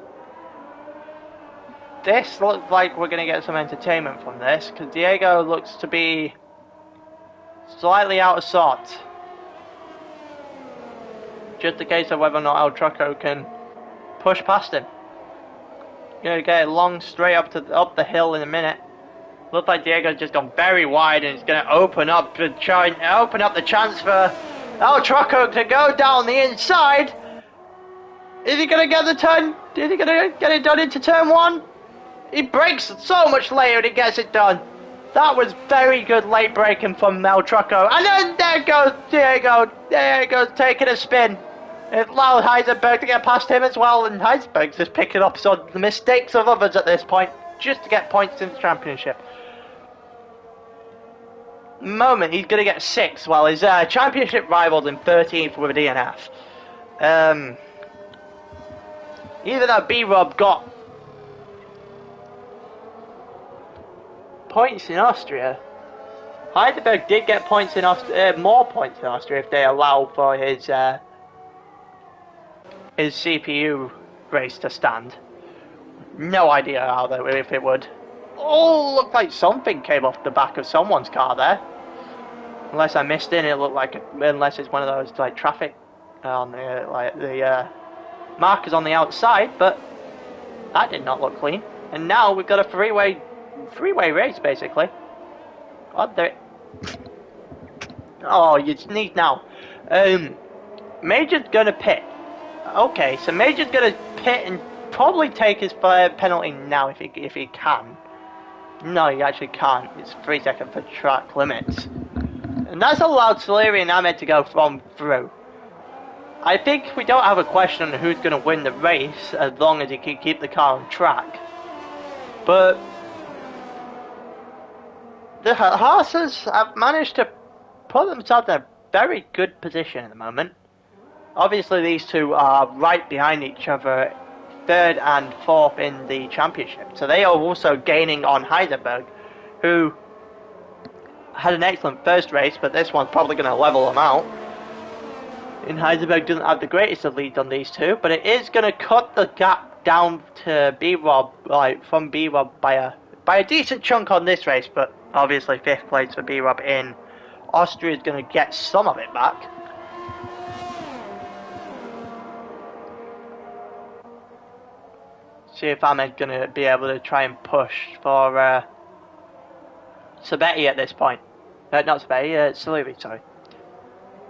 A: this looks like we're going to get some entertainment from this, because Diego looks to be slightly out of sorts. Just a case of whether or not El Trucco can push past him. Gonna get a long straight up the hill in a minute. Looks like Diego's just gone very wide, and it's gonna open up the chance for El Trucco to go down the inside. Is he gonna get the turn? Is he gonna get it done into turn 1? He brakes so much later and he gets it done. That was very good late braking from El Trucco. And then there goes Diego. Diego's taking a spin. It allowed Heisenberg to get past him as well, and Heisenberg's just picking up some the mistakes of others at this point, just to get points in the championship. Moment, he's going to get 6, while his championship rival's in 13th with a DNF. Even though B-Rob got points in Austria, Heisenberg did get points in more points in Austria if they allow for his CPU race to stand. No idea how if it would. Oh, looked like something came off the back of someone's car there. Unless I missed it, it looked like unless it's one of those like traffic on the markers on the outside, but that did not look clean. And now we've got a three-way race basically. God, there. Oh, you sneeze now. Major's gonna pit. Okay, so Major's gonna pit and probably take his penalty now if he can. No, he actually can't. It's 3 seconds for track limits. And that's allowed Soleri and Ahmed to go through. I think we don't have a question on who's going to win the race as long as he can keep the car on track. But the horses have managed to put themselves in a very good position at the moment. Obviously these two are right behind each other, 3rd and 4th in the championship. So they are also gaining on Heisenberg, who had an excellent first race, but this one's probably going to level them out. And Heisenberg doesn't have the greatest of leads on these two, but it is going to cut the gap down to B-Rob, like from B-Rob by a decent chunk on this race, but obviously 5th place for B-Rob in Austria is going to get some of it back. See if Ahmed's going to be able to try and push for Sabetti at this point. Not Sabetti, Salivi, sorry.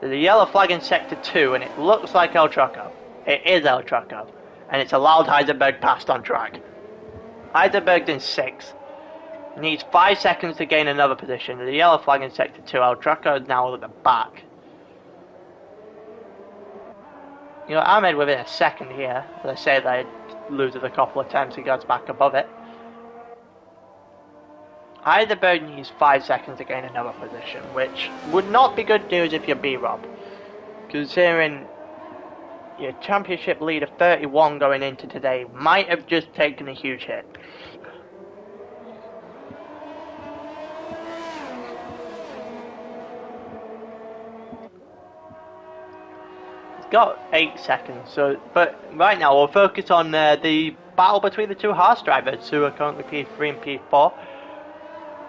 A: There's a yellow flag in Sector 2 and it looks like El Trucco. It is El Trucco. And it's allowed Heisenberg past on track. Heisenberg's in 6th. Needs 5 seconds to gain another position. There's a yellow flag in Sector 2. El Trucco is now at the back. You know, Ahmed within a second here. As I say, they loses a couple of times, he goes back above it. Heisenberg needs 5 seconds to gain another position, which would not be good news if you're B-Rob. Considering your championship lead of 31 going into today might have just taken a huge hit. Got 8 seconds, so but right now we'll focus on the battle between the two Haas drivers who are currently P3 and P4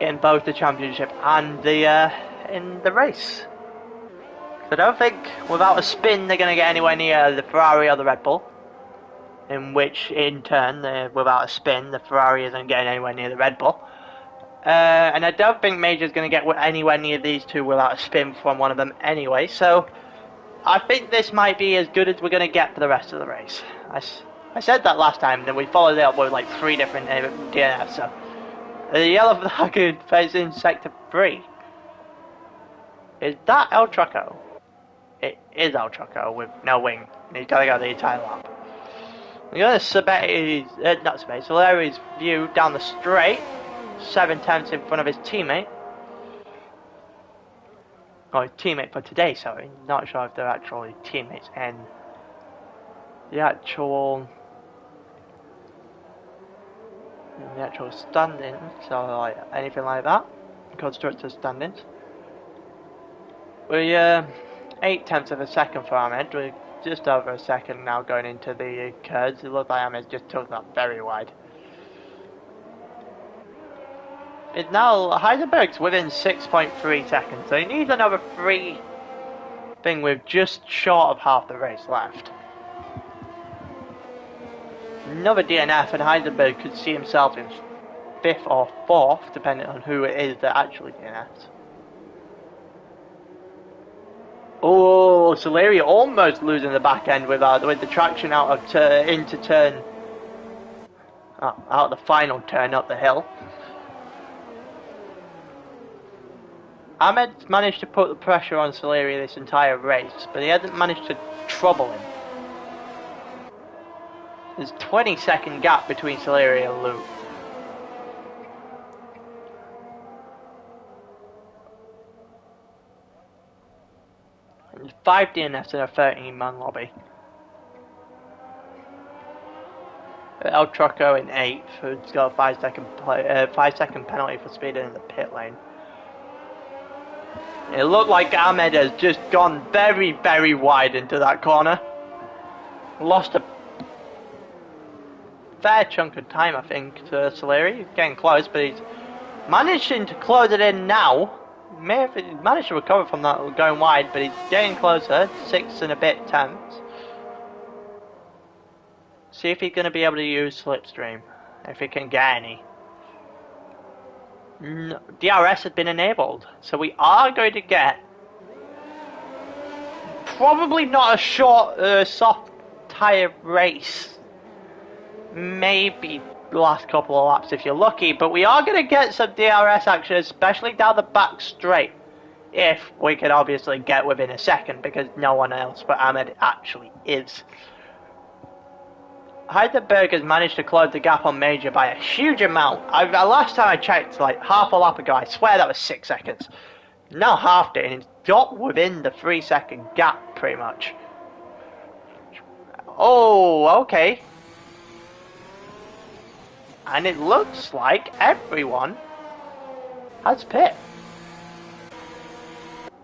A: in both the championship and the in the race. So I don't think without a spin they're going to get anywhere near the Ferrari or the Red Bull, in which in turn without a spin the Ferrari isn't getting anywhere near the Red Bull, and I don't think Major's going to get anywhere near these two without a spin from one of them anyway, so I think this might be as good as we're going to get for the rest of the race. I said that last time, then we followed it up with like 3 different DNFs. So the yellow flag facing Sector 3. Is that El Trucco? It is El Trucco with no wing. He's got to go the entire lap. We're going to Soleri's view down the straight. 7 tenths in front of his teammate. Or teammate for today, sorry. Not sure if they're actually teammates in the actual standings, or like anything like that. Constructor standings. We're 8 tenths of a second for Ahmed. We're just over a second now going into the curves. It looks like Ahmed just took that very wide. It's now Heisenberg's within 6.3 seconds, so he needs another 3 thing with just short of half the race left. Another DNF and Heisenberg could see himself in 5th or 4th, depending on who it is that actually DNFs. Oh, Soleri almost losing the back end with the traction out of into turn, out of the final turn up the hill. Ahmed's managed to put the pressure on Soleri this entire race, but he hasn't managed to trouble him. There's a 20-second gap between Soleri and Luke. There's 5 DNFs in a 13-man lobby. El Trucco in 8th, who's got a 5-second penalty for speeding in the pit lane. It looked like Ahmed has just gone very, very wide into that corner. Lost a fair chunk of time, I think, to Soleri. He's getting close, but he's managing to close it in now. May have managed to recover from that going wide, but he's getting closer. 6 and a bit tenths. See if he's going to be able to use Slipstream, if he can get any. No, DRS has been enabled, so we are going to get probably not a short, soft tyre race. Maybe the last couple of laps if you're lucky, but we are going to get some DRS action, especially down the back straight, if we can obviously get within a second, because no one else but Ahmed actually is. Heisenberg has managed to close the gap on Major by a huge amount. Last time I checked, like half a lap ago, I swear that was 6 seconds. Now halved it, and it's got within the 3-second gap, pretty much. Oh, okay. And it looks like everyone has pit.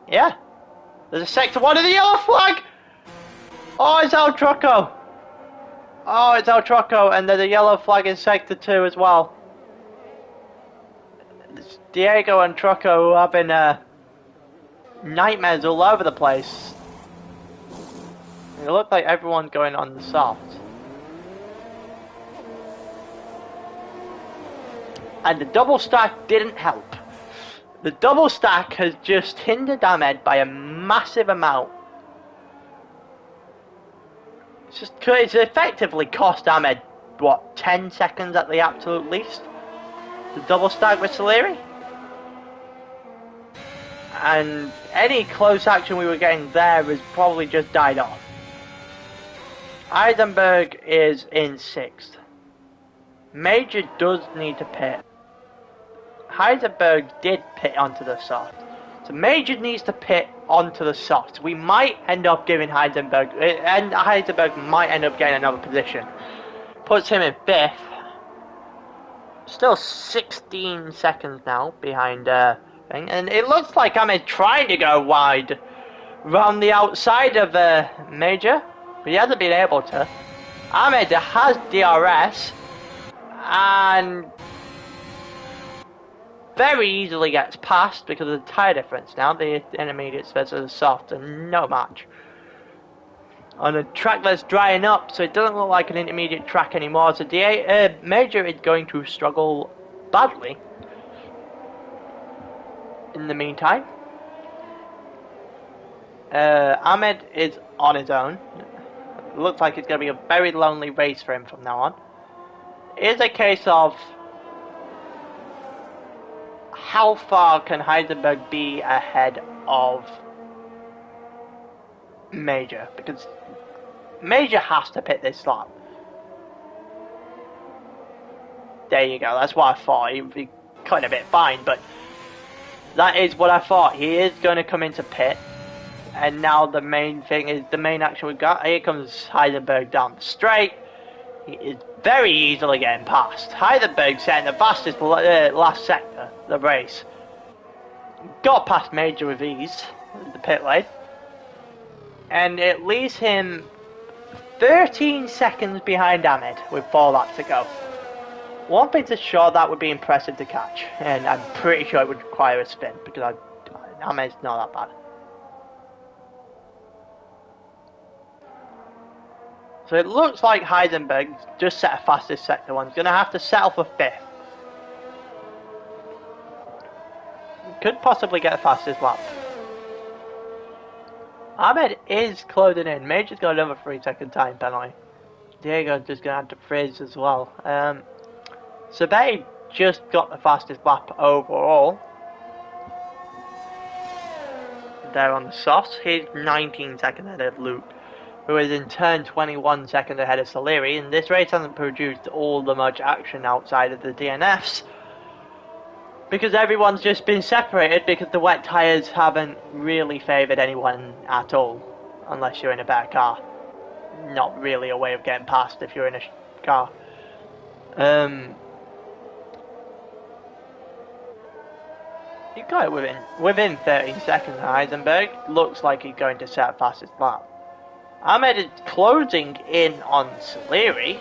A: Yeah. There's a sector 1 of the yellow flag! Oh, it's El Trucco! Oh, it's El Trucco, and there's a yellow flag in sector 2 as well. It's Diego and Trucco having nightmares all over the place. It looked like everyone's going on the soft. And the double stack didn't help. The double stack has just hindered Ahmed by a massive amount. It's effectively cost Ahmed, what, 10 seconds at the absolute least? The double stack with Saleri? And any close action we were getting there has probably just died off. Heisenberg is in 6th. Major does need to pit. Heisenberg did pit onto the soft. So Major needs to pit onto the soft. We might end up giving Heisenberg, and Heisenberg might end up getting another position. Puts him in 5th. Still 16 seconds now behind thing. And it looks like I'm trying to go wide around the outside of Major, but he hasn't been able to. Ahmed has DRS and very easily gets past because of the tyre difference now. The intermediates versus the soft and no match. On a track that's drying up, so it doesn't look like an intermediate track anymore. So Major is going to struggle badly in the meantime. Ahmed is on his own. It looks like it's going to be a very lonely race for him from now on. It is a case of how far can Heisenberg be ahead of Major, because Major has to pit this lap. There you go, that's what I thought. He cut a bit fine, but that is what I thought. He is going to come into pit, and now the main thing is the main action we've got. Here comes Heisenberg down the straight. He is very easily getting past. Heisenberg setting the fastest last sector of the race. Got past Major with ease, the pit lane. And it leaves him 13 seconds behind Ahmed with 4 laps to go. One thing to sure that would be impressive to catch, and I'm pretty sure it would require a spin because Ahmed's not that bad. So it looks like Heisenberg just set a fastest sector 1. He's going to have to settle for 5th. Could possibly get a fastest lap. Ahmed is closing in. Major's got another 3-second time penalty. Diego's just going to have to freeze as well. Sabay just got the fastest lap overall. There on the soft. He's 19 seconds ahead of Luke, who is in turn 21 seconds ahead of Saleri. And this race hasn't produced all the much action outside of the DNFs, because everyone's just been separated because the wet tyres haven't really favoured anyone at all, unless you're in a better car. Not really a way of getting past if you're in a car. You got it within 13 seconds. Heisenberg looks like he's going to set a fastest lap. Ahmed is closing in on Saleri.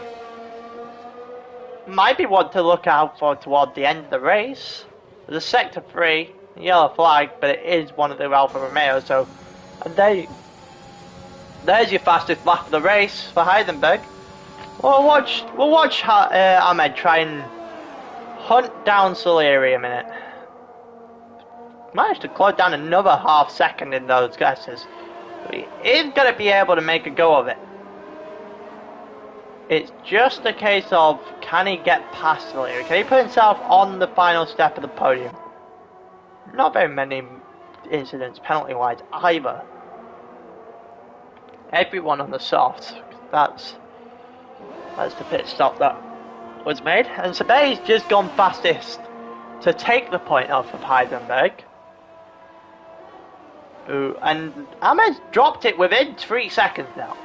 A: Might be one to look out for toward the end of the race. There's a sector 3 yellow flag, but it is one of the Alfa Romeo, so and there's your fastest lap of the race for Heisenberg. We'll watch Ahmed try and hunt down Saleri a minute. Managed to close down another half second in those guesses. He is going to be able to make a go of it. It's just a case of, can he get past Saleri? Can he put himself on the final step of the podium? Not very many incidents penalty-wise either. Everyone on the soft. That's the pit stop that was made. And Sabay's just gone fastest to take the point off of Heisenberg. Ooh, and Ahmed's dropped it within 3 seconds now.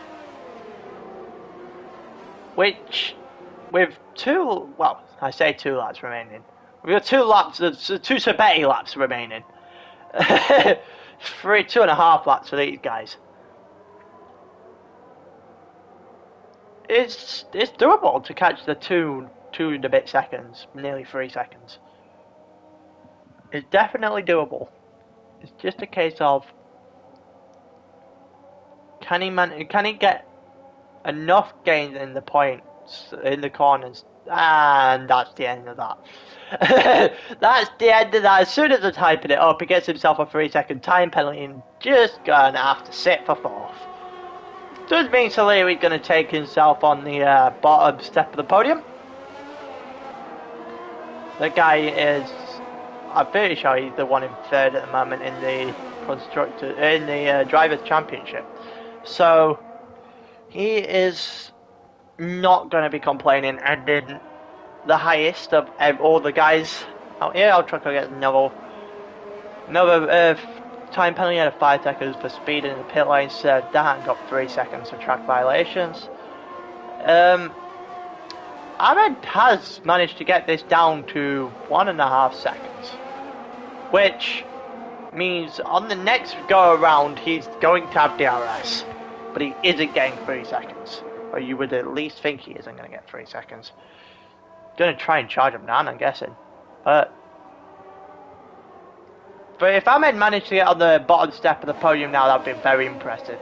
A: Which, with I say 2 laps remaining. We've got 2 Sabetti laps remaining. 2.5 laps for these guys. It's doable to catch the two and a bit seconds, nearly 3 seconds. It's definitely doable. It's just a case of can he get enough gains in the points in the corners, and that's the end of that. That's the end of that. As soon as I typing it up, he gets himself a 3-second time penalty and just gonna have to sit for 4th. Does mean Salieri's gonna take himself on the bottom step of the podium. The guy is, I'm pretty sure he's the one in 3rd at the moment in the drivers' championship. So he is not going to be complaining, and in the highest of all the guys out here, I'll try to get another time penalty of 5 seconds for speeding in the pit lane. So Dan got 3 seconds for track violations. Ahmed has managed to get this down to 1.5 seconds, which means on the next go around he's going to have DRS, but he isn't getting 3 seconds, or you would at least think he isn't going to get 3 seconds. Going to try and charge him down, I'm guessing, but if Ahmed managed to get on the bottom step of the podium now, that would be very impressive.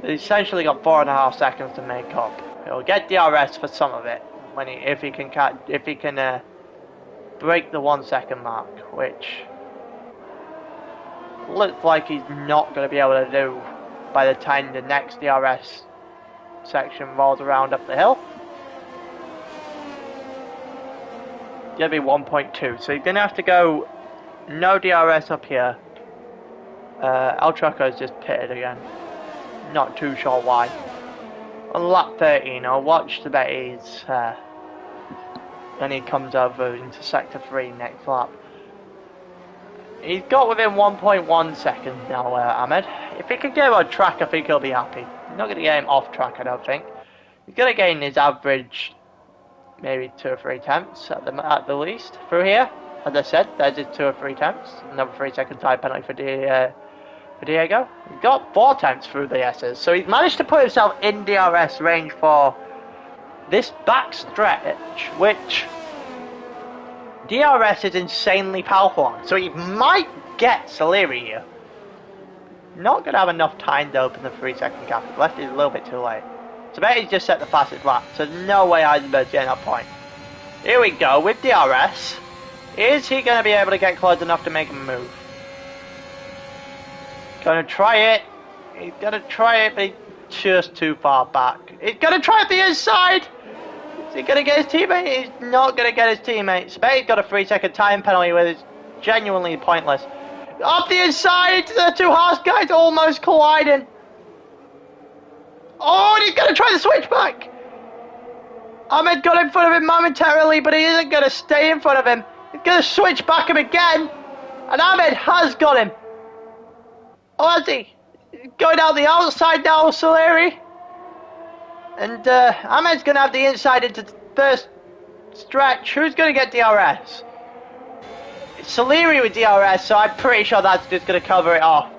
A: He's essentially got 4.5 seconds to make up. He'll get DRS for some of it when if he can break the 1 second mark, which looks like he's not going to be able to do by the time the next DRS section rolls around up the hill. It's going to be 1.2, so he's going to have to go no DRS up here. El Trucco's just pitted again. Not too sure why. On lap 13, I'll watch the Betty's when he comes over into sector 3 next lap. He's got within 1.1 seconds now, Ahmed. If he can get him on track, I think he'll be happy. He's not going to get him off track, I don't think. He's going to gain his average, maybe 2 or 3 attempts at the least through here. As I said, there's his 2 or 3 attempts. Another 3-second time penalty for Diego. He's got 4 attempts through the S's, so he's managed to put himself in DRS range for this back stretch, which DRS is insanely powerful on, so he might get Salieri here. Not going to have enough time to open the 3-second gap. He left it a little bit too late. So I bet he's just set the fastest lap, so no way Heisenberg's getting that point. Here we go with DRS. Is he going to be able to get close enough to make a move? Gonna try it. He's gonna try it, but he's just too far back. He's gonna try it the inside. Is he gonna get his teammate? He's not gonna get his teammate. So he's got a 3-second time penalty, where it's genuinely pointless. Off the inside, the 2 Haas guys almost colliding. Oh, and he's gonna try the switchback. Ahmed got in front of him momentarily, but he isn't gonna stay in front of him. He's gonna switch back him again, and Ahmed has got him. Oh, has he? Going down the outside now, Salieri. And Ahmed's going to have the inside into the first stretch. Who's going to get DRS? It's Salieri with DRS, so I'm pretty sure that's just going to cover it off.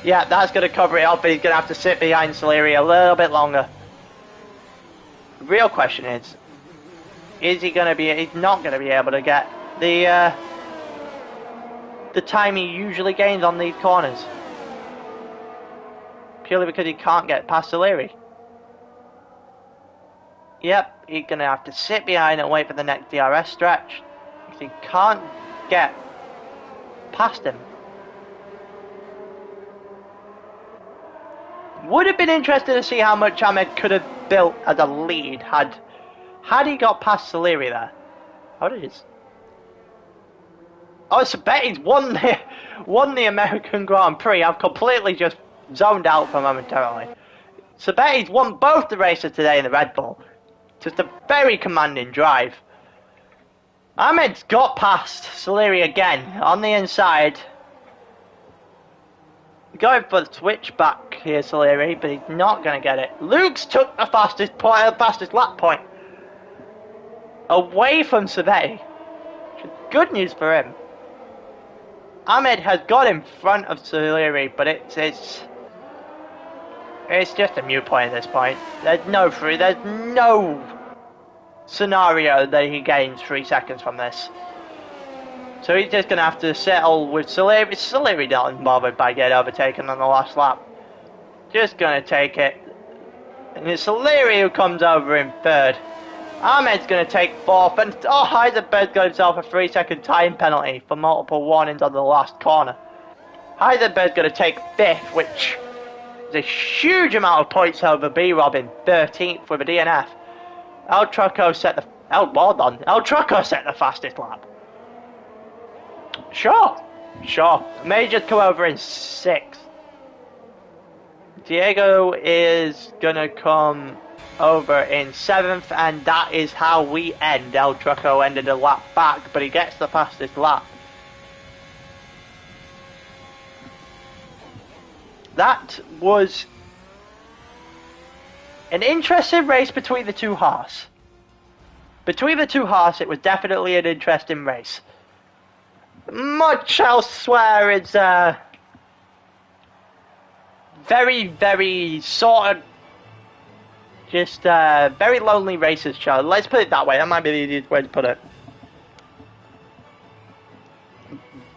A: Yeah, that's going to cover it off, but he's going to have to sit behind Salieri a little bit longer. The real question is he going to be... He's not going to be able to get the time he usually gains on these corners. Purely because he can't get past Salieri. Yep, he's going to have to sit behind and wait for the next DRS stretch, because he can't get past him. Would have been interesting to see how much Ahmed could have built as a lead had he got past Salieri there. How did his... Oh, it's a bet he's won the American Grand Prix. I've completely just zoned out for momentarily. Sabetti's won both the races today in the Red Bull. Just a very commanding drive. Ahmed's got past Salieri again on the inside. Going for the switch back here, Salieri, but he's not going to get it. Luke's took the fastest lap point away from Sabetti. Good news for him. Ahmed has got in front of Soleri, but it's just a mute point at this point. There's no scenario that he gains 3 seconds from this. So he's just going to have to settle with Soleri. Soleri not bothered by getting overtaken on the last lap. Just going to take it. And it's Soleri who comes over in third. Ahmed's going to take fourth. And Heisenberg's got himself a 3-second time penalty for multiple warnings on the last corner. Heisenberg's going to take fifth, which is a huge amount of points over B-Rob in 13th with a DNF. El Trucco set the fastest lap. Sure. May just come over in 6th. Diego is gonna come over in 7th, and that is how we end. El Trucco ended a lap back, but he gets the fastest lap. That was an interesting race between the two Haas. Between the two Haas, it was definitely an interesting race. Much elsewhere, it's very, very sort of just very lonely races, Charlie. Let's put it that way. That might be the easiest way to put it.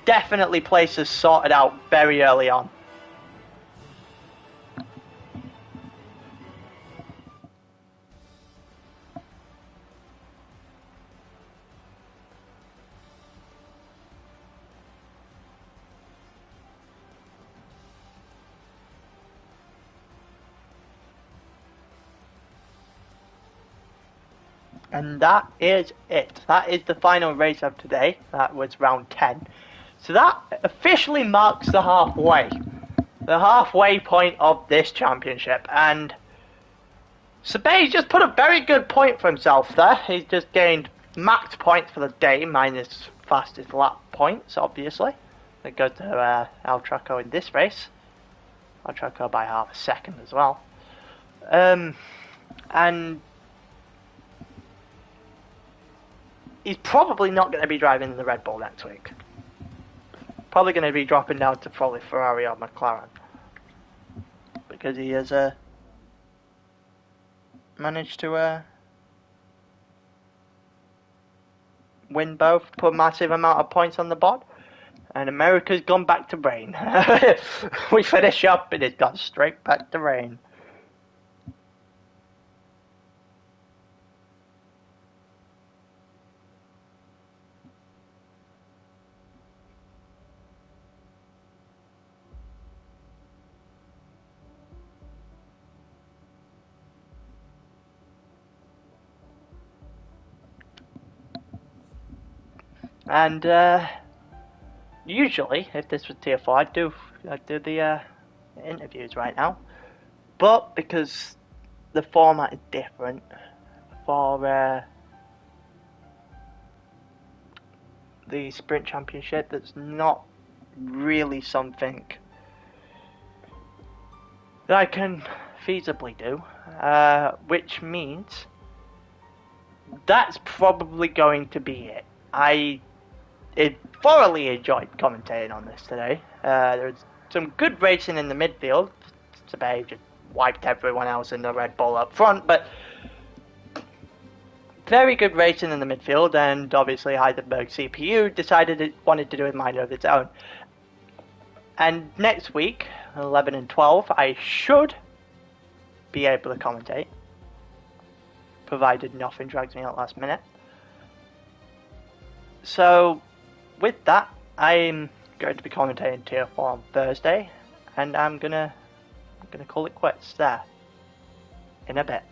A: Definitely places sorted out very early on. And that is it. That is the final race of today. That was round 10. So that officially marks the halfway point of this championship. And Sabay just put a very good point for himself there. He's just gained max points for the day, minus fastest lap points, obviously. That goes to El Trucco in this race. El Trucco by half a second as well. And he's probably not going to be driving the Red Bull next week. Probably going to be dropping down to probably Ferrari or McLaren. Because he has managed to win both, put a massive amount of points on the board. And America's gone back to rain. We finish up and it's gone straight back to rain. And usually, if this was tier 4, I'd do the interviews right now. But because the format is different for the Sprint Championship, that's not really something that I can feasibly do. Which means that's probably going to be it. I thoroughly enjoyed commentating on this today. There was some good racing in the midfield. Sabay just wiped everyone else in the Red Bull up front, but very good racing in the midfield, and obviously Heisenberg CPU decided it wanted to do a mind of its own. And next week, 11 and 12, I should be able to commentate, provided nothing drags me out last minute. So, with that, I'm going to be commentating tier 4 on Thursday, and I'm gonna call it quits there in a bit.